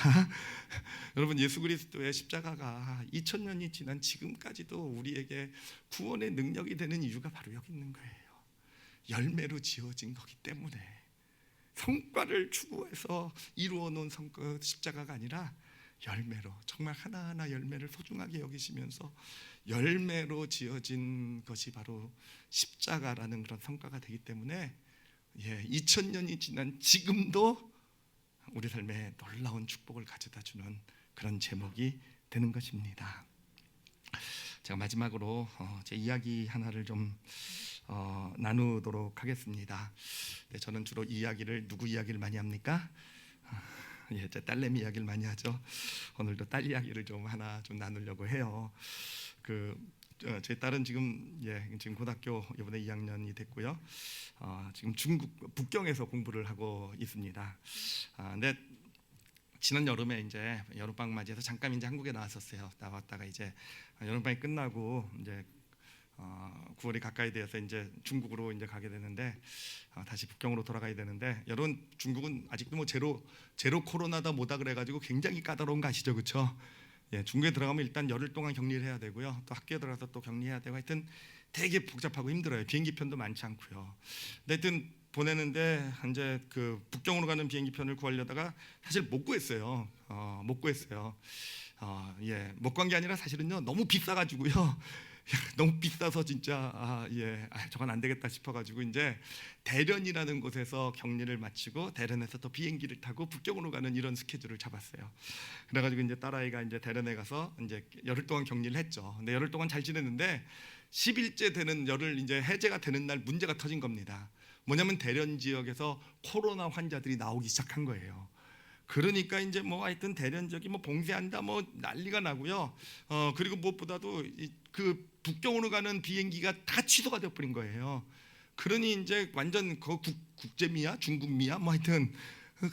여러분, 예수 그리스도의 십자가가 2000년이 지난 지금까지도 우리에게 구원의 능력이 되는 이유가 바로 여기 있는 거예요. 열매로 지어진 거기 때문에. 성과를 추구해서 이루어 놓은 십자가가 아니라 열매로, 정말 하나하나 열매를 소중하게 여기시면서 열매로 지어진 것이 바로 십자가라는 그런 성과가 되기 때문에 2000년이 지난 지금도 우리 삶에 놀라운 축복을 가져다 주는 그런 제목이 되는 것입니다. 제가 마지막으로 제 이야기 하나를 좀 나누도록 하겠습니다. 저는 주로 누구 이야기를 많이 합니까? 제 딸내미 이야기를 많이 하죠. 오늘도 딸 이야기를 좀 나누려고 해요. 제 딸은 지금 고등학교 이번에 2학년이 됐고요. 지금 중국 북경에서 공부를 하고 있습니다. 근데 지난 여름에 이제 여름방학 맞이해서 잠깐 이제 한국에 나왔었어요. 나왔다가 이제 여름방학이 끝나고 이제 9월이 가까이 되어서 이제 중국으로 이제 가게 되는데 다시 북경으로 돌아가야 되는데, 여러분, 중국은 아직도 뭐 제로 코로나다 뭐다 그래가지고 굉장히 까다로운 거 아시죠, 그렇죠? 중국에 들어가면 일단 열흘 동안 격리를 해야 되고요. 또 학교에 들어가서 또 격리해야 되고, 하여튼 되게 복잡하고 힘들어요. 비행기 편도 많지 않고요. 근데 하여튼 보내는데 이제 그 북경으로 가는 비행기 편을 구하려다가 사실 못 구했어요. 못 구했어요. 못 구한 게 아니라 사실은요 너무 비싸가지고요. 너무 비싸서 진짜 저건 안 되겠다 싶어가지고 이제 대련이라는 곳에서 격리를 마치고 대련에서 또 비행기를 타고 북경으로 가는 이런 스케줄을 잡았어요. 그래가지고 이제 딸아이가 이제 대련에 가서 이제 열흘 동안 격리를 했죠. 근데 열흘 동안 잘 지냈는데 10일째 되는 열흘 이제 해제가 되는 날 문제가 터진 겁니다. 뭐냐면 대련 지역에서 코로나 환자들이 나오기 시작한 거예요. 그러니까 이제 뭐 하여튼 대련 지역이 뭐 봉쇄한다 뭐 난리가 나고요. 그리고 무엇보다도 그 북경으로 가는 비행기가 다 취소가 되어버린 거예요. 그러니 이제 완전 국제미야 중국미야 뭐 하여튼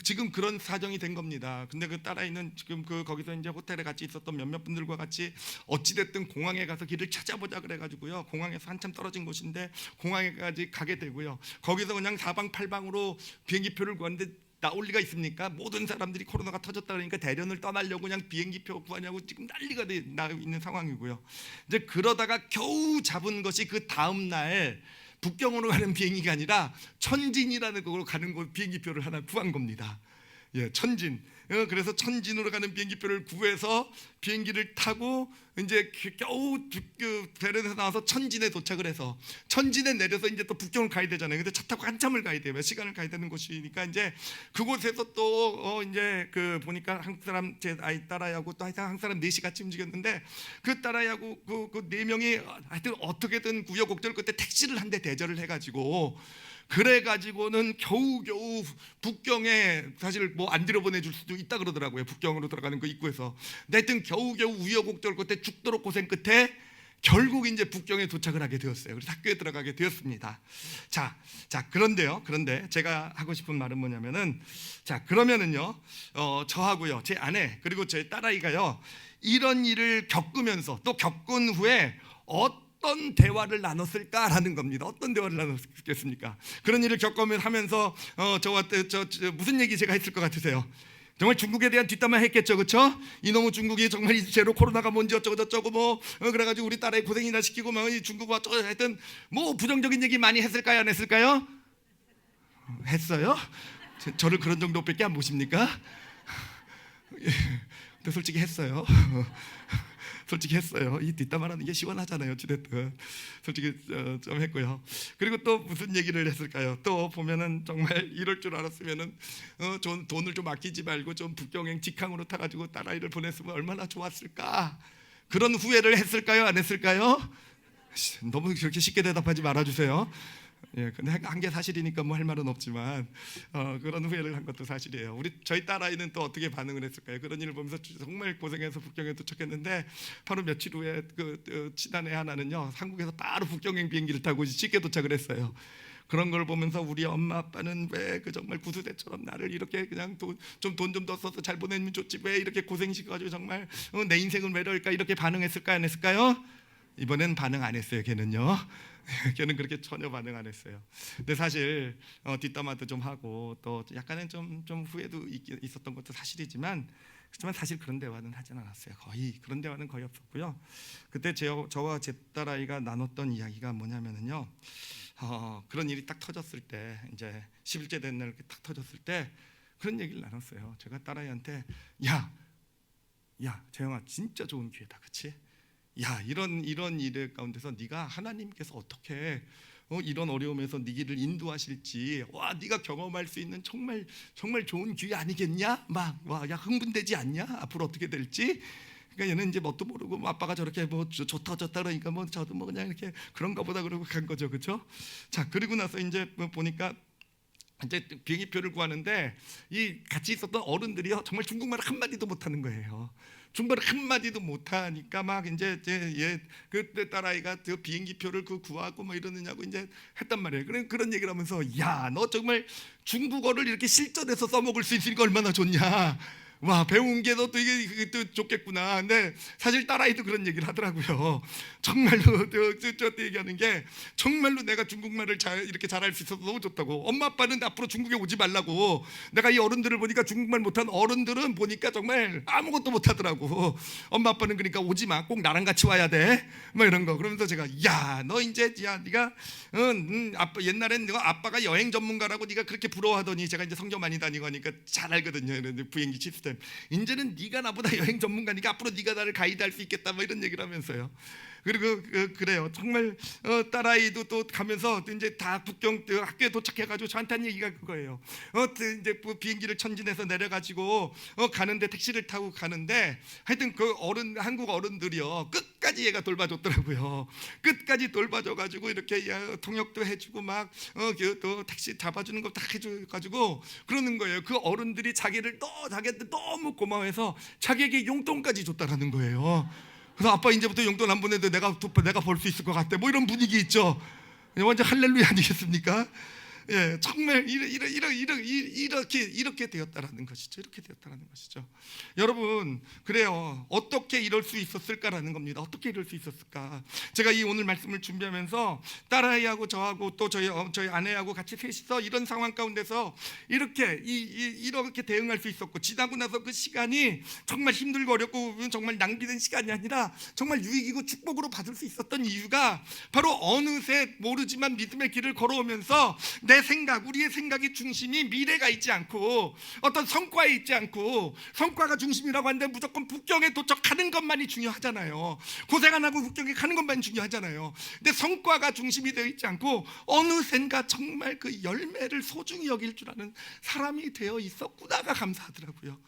지금 그런 사정이 된 겁니다. 근데 그 딸아이는 지금 거기서 이제 호텔에 같이 있었던 몇몇 분들과 같이 어찌됐든 공항에 가서 길을 찾아보자 그래가지고요. 공항에서 한참 떨어진 곳인데 공항에까지 가게 되고요. 거기서 그냥 사방팔방으로 비행기표를 구하는데 나올 리가 있습니까? 모든 사람들이 코로나가 터졌다 그러니까 대련을 떠나려고 그냥 비행기표 구하냐고 지금 난리가 나 있는 상황이고요. 이제 그러다가 겨우 잡은 것이 그 다음 날 북경으로 가는 비행기가 아니라 천진이라는 곳으로 가는 곳 비행기표를 하나 구한 겁니다. 예, 천진. 그래서 천진으로 가는 비행기표를 구해서 비행기를 타고 이제 겨우 베른에서 나와서 천진에 도착을 해서 천진에 내려서 이제 또 북경을 가야 되잖아요. 근데 차 타고 한참을 가야 돼요. 몇 시간을 가야 되는 곳이니까 이제 그곳에서 또 이제 보니까 한국 사람 제 아이 딸아이하고 또 하여튼 한국 사람 넷이 같이 움직였는데 그 딸아이하고 그 네 명이 하여튼 어떻게든 우여곡절 끝에 택시를 한 대 대절을 해가지고. 그래가지고는 겨우겨우 북경에 사실 뭐 안 들여보내줄 수도 있다 그러더라고요. 북경으로 들어가는 그 입구에서. 하여튼 겨우겨우 우여곡절 끝에 죽도록 고생 끝에 결국 이제 북경에 도착을 하게 되었어요. 그래서 학교에 들어가게 되었습니다. 자 그런데요. 그런데 제가 하고 싶은 말은 뭐냐면은 자 그러면은요. 저하고요, 제 아내 그리고 제 딸아이가요 이런 일을 겪으면서 또 겪은 후에 어떤 대화를 나눴을까라는 겁니다. 어떤 대화를 나눴겠습니까? 그런 일을 겪으면서 저와 무슨 얘기 제가 했을 것 같으세요? 정말 중국에 대한 뒷담화 했겠죠, 그렇죠? 이놈의 중국이 정말 이 제로 코로나가 뭔지 어쩌고 저쩌고 뭐 그래가지고 우리 딸의 고생이나 시키고 막 이 중국과 어쩌고 하여튼 뭐 부정적인 얘기 많이 했을까요, 안 했을까요? 했어요? 저를 그런 정도밖에 안 보십니까? 근데 솔직히 했어요. 솔직히 했어요. 이 뒷담화라는 게 시원하잖아요. 어찌됐든 솔직히 좀 했고요. 그리고 또 무슨 얘기를 했을까요? 또 보면은 정말 이럴 줄 알았으면은 돈을 좀 아끼지 말고 좀 북경행 직항으로 타가지고 딸아이를 보냈으면 얼마나 좋았을까. 그런 후회를 했을까요? 안 했을까요? 너무 그렇게 쉽게 대답하지 말아주세요. 예, 근데 한 게 사실이니까 뭐 할 말은 없지만 그런 후회를 한 것도 사실이에요. 저희 딸아이는 또 어떻게 반응을 했을까요? 그런 일을 보면서 정말 고생해서 북경에 도착했는데 바로 며칠 후에 친한 애 하나는요 한국에서 바로 북경행 비행기를 타고 쉽게 도착을 했어요. 그런 걸 보면서 우리 엄마 아빠는 왜 정말 구두대처럼 나를 이렇게 그냥 돈 좀 더 써서 잘 보내면 좋지 왜 이렇게 고생시켜가지고 정말 내 인생은 왜 이럴까 이렇게 반응했을까요? 안 했을까요? 이번엔 반응 안 했어요. 걔는요. 걔는 그렇게 전혀 반응 안 했어요. 근데 사실 뒷담화도 좀 하고 또 약간은 좀 후회도 있었던 것도 사실이지만 그렇지만 사실 그런 대화는 하진 않았어요. 거의 그런 대화는 거의 없었고요. 그때 저와 제 딸아이가 나눴던 이야기가 뭐냐면은요. 그런 일이 딱 터졌을 때 이제 10일째 된 날 이렇게 딱 터졌을 때 그런 얘기를 나눴어요. 제가 딸아이한테 야 재영아 진짜 좋은 기회다, 그렇지? 야 이런 일의 가운데서 네가 하나님께서 어떻게 이런 어려움에서 네 길을 인도하실지 와 네가 경험할 수 있는 정말 좋은 기회 아니겠냐? 야 흥분되지 않냐? 앞으로 어떻게 될지. 그러니까 얘는 이제 뭣도 모르고 뭐 아빠가 저렇게 뭐 좋다 그러니까 뭐 저도 뭐 그냥 이렇게 그런가 보다 그러고 간 거죠, 그렇죠? 자 그리고 나서 이제 보니까 이제 비행기표를 구하는데 이 같이 있었던 어른들이요 정말 중국말을 한 마디도 못하는 거예요. 중국말을 한 마디도 못하니까 막 이제 그때 딸아이가 그 비행기표를 구하고 뭐 이러느냐고 이제 했단 말이에요. 그런 얘기를 하면서 야 너 정말 중국어를 이렇게 실전에서 써먹을 수 있으니까 얼마나 좋냐. 와 배운 게 너 또 이게 또 좋겠구나. 근데 사실 딸아이도 그런 얘기를 하더라고요. 정말로 저한테 얘기하는 게 정말로 내가 중국말을 이렇게 잘할 수 있어서 너무 좋다고. 엄마 아빠는 앞으로 중국에 오지 말라고. 내가 이 어른들을 보니까 중국말 못한 어른들은 보니까 정말 아무것도 못하더라고. 엄마 아빠는 그러니까 오지 마. 꼭 나랑 같이 와야 돼. 뭐 이런 거. 그러면서 제가 야 너 이제 네가 아빠 옛날엔 네가 아빠가 여행 전문가라고 네가 그렇게 부러워하더니 제가 이제 성경 많이 다니고 하니까 잘 알거든요. 비행기 칠 때. 쌤, 이제는 네가 나보다 여행 전문가니까 앞으로 네가 나를 가이드할 수 있겠다 뭐 이런 얘기를 하면서요. 그리고 그래요. 정말 딸아이도 또 가면서 이제 다 북경 학교에 도착해가지고 저한테 한 얘기가 그거예요. 이제 비행기를 천진에서 내려가지고 가는데 택시를 타고 가는데 하여튼 그 한국 어른들이요 끝까지 얘가 돌봐줬더라고요. 끝까지 돌봐줘가지고 이렇게 통역도 해주고 막 또 택시 잡아주는 거 다 해줘가지고 그러는 거예요. 그 어른들이 자기한테 너무 고마워해서 자기에게 용돈까지 줬다라는 거예요. 그래서 아빠 이제부터 용돈 안 보내도 내가 벌 수 있을 것 같아. 뭐 이런 분위기 있죠. 완전 할렐루야 아니겠습니까? 예, 정말 이렇게 되었다라는 것이죠. 이렇게 되었다라는 것이죠. 여러분, 그래요. 어떻게 이럴 수 있었을까라는 겁니다. 어떻게 이럴 수 있었을까? 제가 이 오늘 말씀을 준비하면서 딸아이하고 저하고 또 저희 아내하고 같이 셋이서 이런 상황 가운데서 이렇게 대응할 수 있었고, 지나고 나서 그 시간이 정말 힘들고 어렵고 정말 낭비된 시간이 아니라 정말 유익이고 축복으로 받을 수 있었던 이유가 바로 어느새 모르지만 믿음의 길을 걸어오면서 우리의 생각의 중심이 미래가 있지 않고 어떤 성과에 있지 않고, 성과가 중심이라고 하는데 무조건 북경에 도착하는 것만이 중요하잖아요. 고생 안 하고 북경에 가는 것만이 중요하잖아요. 근데 성과가 중심이 되어 있지 않고 어느샌가 정말 그 열매를 소중히 여길 줄 아는 사람이 되어 있었구나가 감사하더라고요.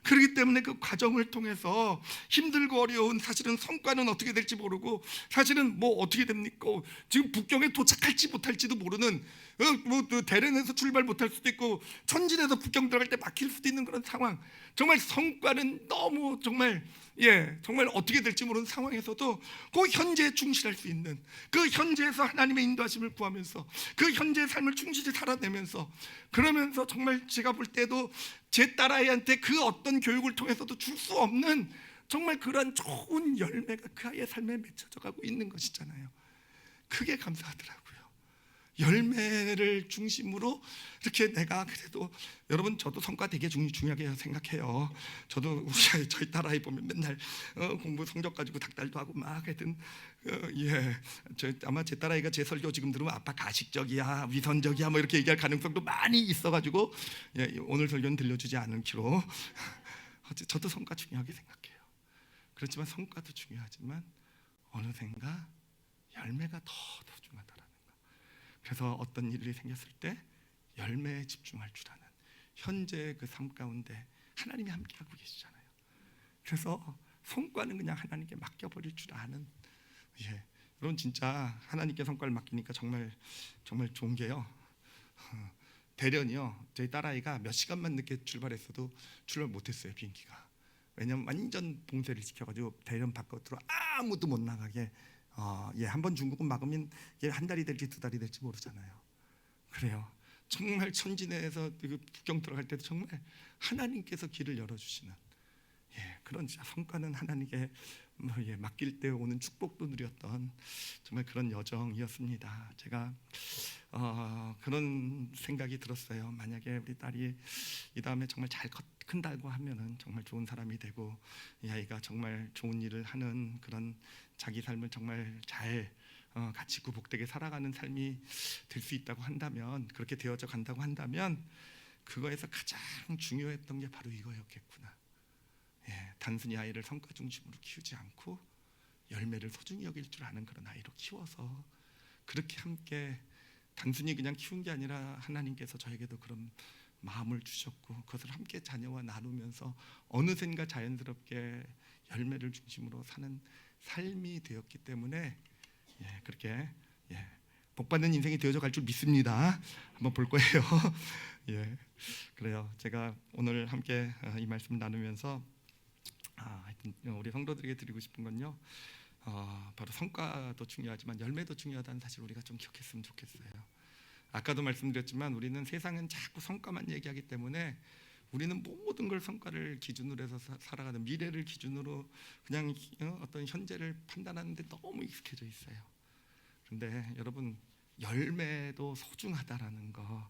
그렇기 때문에 그 과정을 통해서 힘들고 어려운, 사실은 성과는 어떻게 될지 모르고, 사실은 뭐 어떻게 됩니까? 지금 북경에 도착할지 못할지도 모르는, 대련에서 출발 못할 수도 있고 천진에서 북경 들어갈 때 막힐 수도 있는 그런 상황. 정말 성과는 너무 정말 어떻게 될지 모르는 상황에서도 그 현재에 충실할 수 있는, 그 현재에서 하나님의 인도하심을 구하면서 그 현재의 삶을 충실히 살아내면서, 그러면서 정말 제가 볼 때도 제 딸아이한테 그 어떤 교육을 통해서도 줄 수 없는 정말 그런 좋은 열매가 그 아이의 삶에 맺혀져 가고 있는 것이잖아요. 그게 감사하더라고요. 열매를 중심으로 이렇게 내가, 그래도 여러분, 저도 성과 되게 중요하게 생각해요. 저도 저희 딸아이 보면 맨날 공부 성적 가지고 닥달도 하고 막 하여튼 아마 제 딸아이가 제 설교 지금 들으면 아빠 가식적이야, 위선적이야 뭐 이렇게 얘기할 가능성도 많이 있어가지고 오늘 설교는 들려주지 않기로. 저도 성과 중요하게 생각해요. 그렇지만 성과도 중요하지만 어느샌가 열매가 더 중요하더라고요. 그래서 어떤 일이 생겼을 때 열매에 집중할 줄 아는, 현재 그 삶 가운데 하나님이 함께하고 계시잖아요. 그래서 성과는 그냥 하나님께 맡겨버릴 줄 아는, 여러분 진짜 하나님께 성과를 맡기니까 정말 좋은 게요. 대련이요, 저희 딸아이가 몇 시간만 늦게 출발했어도 출발 못했어요, 비행기가. 왜냐면 완전 봉쇄를 시켜가지고 대련 바깥으로 아무도 못 나가게. 한번 중국은 막으면 한 달이 될지 두 달이 될지 모르잖아요. 그래요. 정말 천진에서 북경 들어갈 때도 정말 하나님께서 길을 열어주시는, 그런 성과는 하나님께 맡길 때 오는 축복도 누렸던 정말 그런 여정이었습니다. 제가 그런 생각이 들었어요. 만약에 우리 딸이 이 다음에 정말 잘 큰다고 하면은 정말 좋은 사람이 되고, 이 아이가 정말 좋은 일을 하는 그런 자기 삶을 정말 잘 같이 구복되게 살아가는 삶이 될 수 있다고 한다면, 그렇게 되어져 간다고 한다면, 그거에서 가장 중요했던 게 바로 이거였겠구나. 단순히 아이를 성과 중심으로 키우지 않고 열매를 소중히 여길 줄 아는 그런 아이로 키워서, 그렇게 함께 단순히 그냥 키운 게 아니라 하나님께서 저에게도 그런 마음을 주셨고, 그것을 함께 자녀와 나누면서 어느샌가 자연스럽게 열매를 중심으로 사는 삶이 되었기 때문에 그렇게 복받는 인생이 되어져 갈 줄 믿습니다. 한번 볼 거예요. 그래요. 제가 오늘 함께 이 말씀을 나누면서 하여튼 우리 성도들에게 드리고 싶은 건요, 바로 성과도 중요하지만 열매도 중요하다는 사실 우리가 좀 기억했으면 좋겠어요. 아까도 말씀드렸지만 우리는 세상은 자꾸 성과만 얘기하기 때문에 우리는 모든 걸 성과를 기준으로 해서 살아가는, 미래를 기준으로 그냥 어떤 현재를 판단하는데 너무 익숙해져 있어요. 그런데 여러분, 열매도 소중하다라는 거,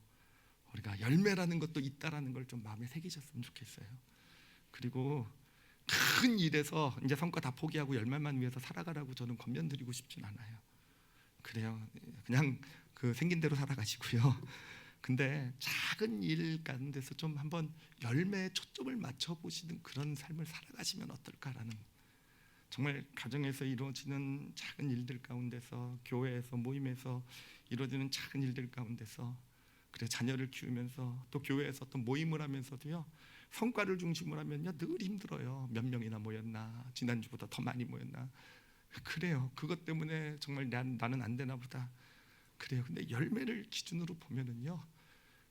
우리가 열매라는 것도 있다라는 걸 좀 마음에 새기셨으면 좋겠어요. 그리고 큰 일에서 이제 성과 다 포기하고 열매만 위해서 살아가라고 저는 권면드리고 싶진 않아요. 그래요. 그냥 그 생긴 대로 살아가시고요. 근데 작은 일 가운데서 좀 한번 열매에 초점을 맞춰 보시는 그런 삶을 살아가시면 어떨까라는, 정말 가정에서 이루어지는 작은 일들 가운데서, 교회에서 모임에서 이루어지는 작은 일들 가운데서, 그래 자녀를 키우면서 또 교회에서 또 모임을 하면서도요, 성과를 중심으로 하면요 늘 힘들어요. 몇 명이나 모였나, 지난주보다 더 많이 모였나, 그래요. 그것 때문에 정말 나는 안 되나 보다, 그래요. 근데 열매를 기준으로 보면은요,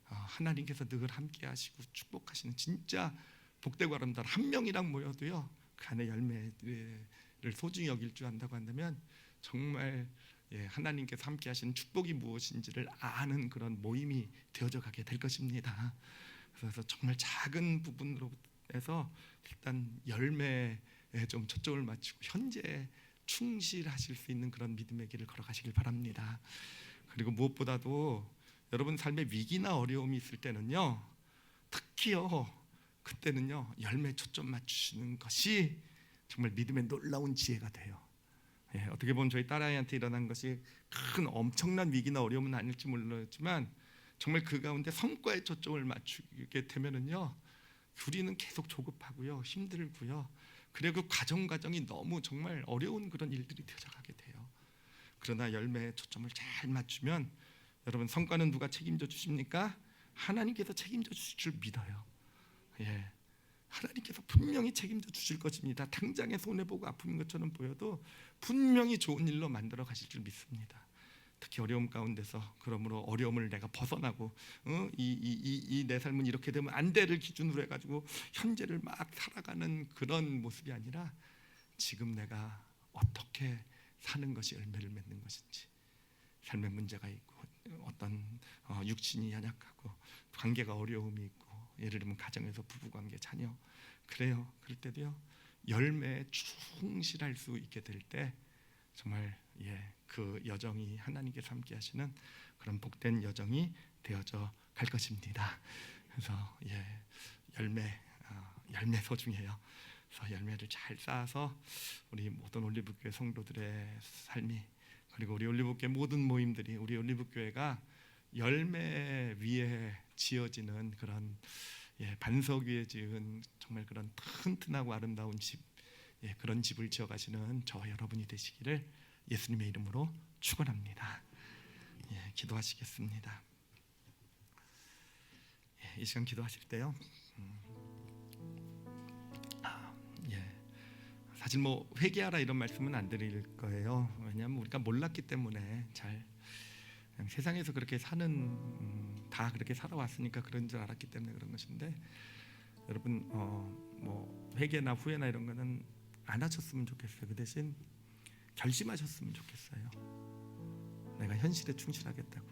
하나님께서 늘 함께 하시고 축복하시는 진짜 복되고 아름다운, 한 명이랑 모여도요 그 안에 열매를 소중히 여길 줄 안다고 한다면 정말 하나님께서 함께 하시는 축복이 무엇인지를 아는 그런 모임이 되어져 가게 될 것입니다. 그래서 정말 작은 부분으로 해서 일단 열매에 좀 초점을 맞추고 현재 충실하실 수 있는 그런 믿음의 길을 걸어가시길 바랍니다. 그리고 무엇보다도 여러분 삶에 위기나 어려움이 있을 때는요, 특히요 그때는요 열매에 초점 맞추시는 것이 정말 믿음의 놀라운 지혜가 돼요. 어떻게 보면 저희 딸아이한테 일어난 것이 큰 엄청난 위기나 어려움은 아닐지 모르지만 정말 그 가운데 성과에 초점을 맞추게 되면은요 우리는 계속 조급하고요, 힘들고요, 그리고 과정이 너무 정말 어려운 그런 일들이 되어가게 돼요. 그러나 열매에 초점을 잘 맞추면 여러분 성과는 누가 책임져 주십니까? 하나님께서 책임져 주실 줄 믿어요. 하나님께서 분명히 책임져 주실 것입니다. 당장에 손해보고 아픈 것처럼 보여도 분명히 좋은 일로 만들어 가실 줄 믿습니다. 특히 어려움 가운데서, 그러므로 어려움을 내가 벗어나고 이 내 삶은 이렇게 되면 안 돼를 기준으로 해가지고 현재를 막 살아가는 그런 모습이 아니라 지금 내가 어떻게 사는 것이 열매를 맺는 것인지, 삶에 문제가 있고 어떤 육신이 연약하고 관계가 어려움이 있고, 예를 들면 가정에서 부부관계, 자녀, 그래요. 그럴 때도요 열매에 충실할 수 있게 될 때 정말 그 여정이 하나님께서 함께 하시는 그런 복된 여정이 되어져 갈 것입니다. 그래서 열매 소중해요. 그래서 열매를 잘 쌓아서 우리 모든 올리브교회 성도들의 삶이, 그리고 우리 올리브교회 모든 모임들이, 우리 올리브교회가 열매 위에 지어지는 그런 반석 위에 지은 정말 그런 튼튼하고 아름다운 집, 그런 집을 지어가시는 저와 여러분이 되시기를 예수님의 이름으로 축원합니다. 기도하시겠습니다. 이 시간 기도하실 때요, 사실 뭐 회개하라 이런 말씀은 안 드릴 거예요. 왜냐하면 우리가 몰랐기 때문에, 잘 그냥 세상에서 그렇게 사는, 다 그렇게 살아왔으니까 그런 줄 알았기 때문에 그런 것인데, 여러분 뭐 회개나 후회나 이런 거는 안 하셨으면 좋겠어요. 그 대신 결심하셨으면 좋겠어요. 내가 현실에 충실하겠다고,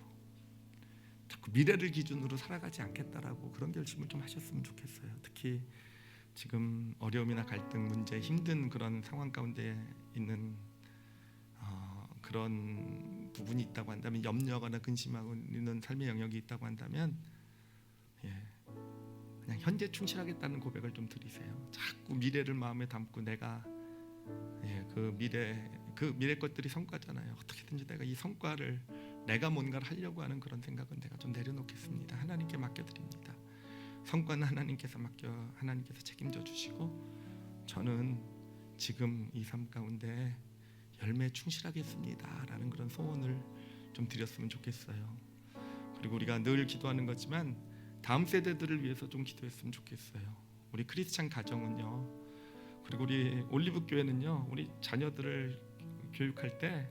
자꾸 미래를 기준으로 살아가지 않겠다라고 그런 결심을 좀 하셨으면 좋겠어요. 특히 지금 어려움이나 갈등, 문제, 힘든 그런 상황 가운데 있는 그런 부분이 있다고 한다면, 염려하거나 근심하고 있는 삶의 영역이 있다고 한다면 그냥 현재 충실하겠다는 고백을 좀 드리세요. 자꾸 미래를 마음에 담고 내가 그 미래 것들이 성과잖아요. 어떻게든지 내가 이 성과를, 내가 뭔가를 하려고 하는 그런 생각은 내가 좀 내려놓겠습니다. 하나님께 맡겨드립니다. 성과는 하나님께서 책임져 주시고, 저는 지금 이 삶 가운데 열매에 충실하겠습니다라는 그런 소원을 좀 드렸으면 좋겠어요. 그리고 우리가 늘 기도하는 거지만 다음 세대들을 위해서 좀 기도했으면 좋겠어요. 우리 크리스찬 가정은요, 그리고 우리 올리브 교회는요, 우리 자녀들을 교육할 때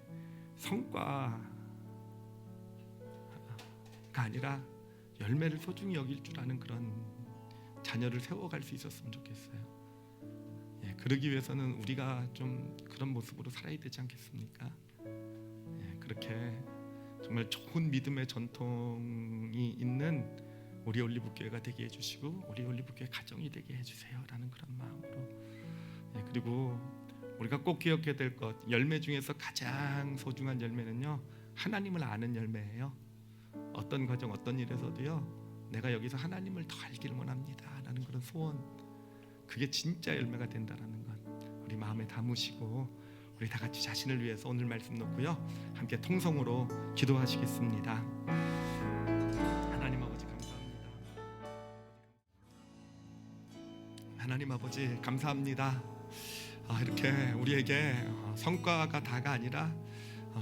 성과가 아니라 열매를 소중히 여길 줄 아는 그런 자녀를 세워갈 수 있었으면 좋겠어요. 그러기 위해서는 우리가 좀 그런 모습으로 살아야 되지 않겠습니까? 그렇게 정말 좋은 믿음의 전통이 있는 우리 올리브교회가 되게 해주시고, 우리 올리브교회 가정이 되게 해주세요라는 그런 마음으로. 그리고 우리가 꼭 기억해야 될 것, 열매 중에서 가장 소중한 열매는요, 하나님을 아는 열매예요. 어떤 과정, 어떤 일에서도요, 내가 여기서 하나님을 더 알기를 원합니다라는 그런 소원, 그게 진짜 열매가 된다라는 것 우리 마음에 담으시고, 우리 다 같이 자신을 위해서 오늘 말씀 놓고요 함께 통성으로 기도하시겠습니다. 하나님 하나님 아버지 감사합니다. 이렇게 우리에게 성과가 다가 아니라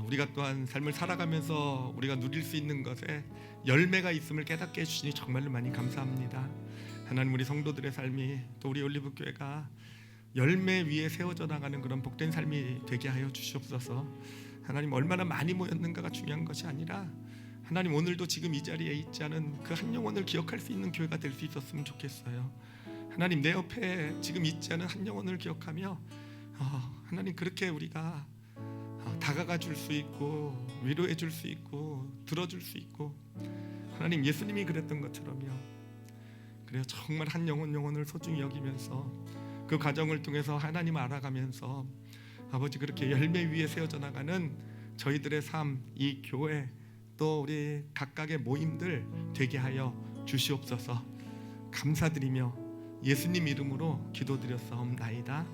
우리가 또한 삶을 살아가면서 우리가 누릴 수 있는 것에 열매가 있음을 깨닫게 해주시니 정말로 많이 감사합니다. 하나님, 우리 성도들의 삶이 또 우리 올리브교회가 열매 위에 세워져 나가는 그런 복된 삶이 되게 하여 주시옵소서. 하나님, 얼마나 많이 모였는가가 중요한 것이 아니라 하나님, 오늘도 지금 이 자리에 있지 않은 그 한 영혼을 기억할 수 있는 교회가 될 수 있었으면 좋겠어요. 하나님, 내 옆에 지금 있지 않은 한 영혼을 기억하며 하나님, 그렇게 우리가 다가가 줄 수 있고 위로해 줄 수 있고 들어줄 수 있고, 하나님, 예수님이 그랬던 것처럼요. 그래요. 정말 한 영혼을 소중히 여기면서 그 과정을 통해서 하나님을 알아가면서 아버지, 그렇게 열매 위에 세워져 나가는 저희들의 삶, 이 교회, 또 우리 각각의 모임들 되게 하여 주시옵소서. 감사드리며 예수님 이름으로 기도드렸사옵나이다.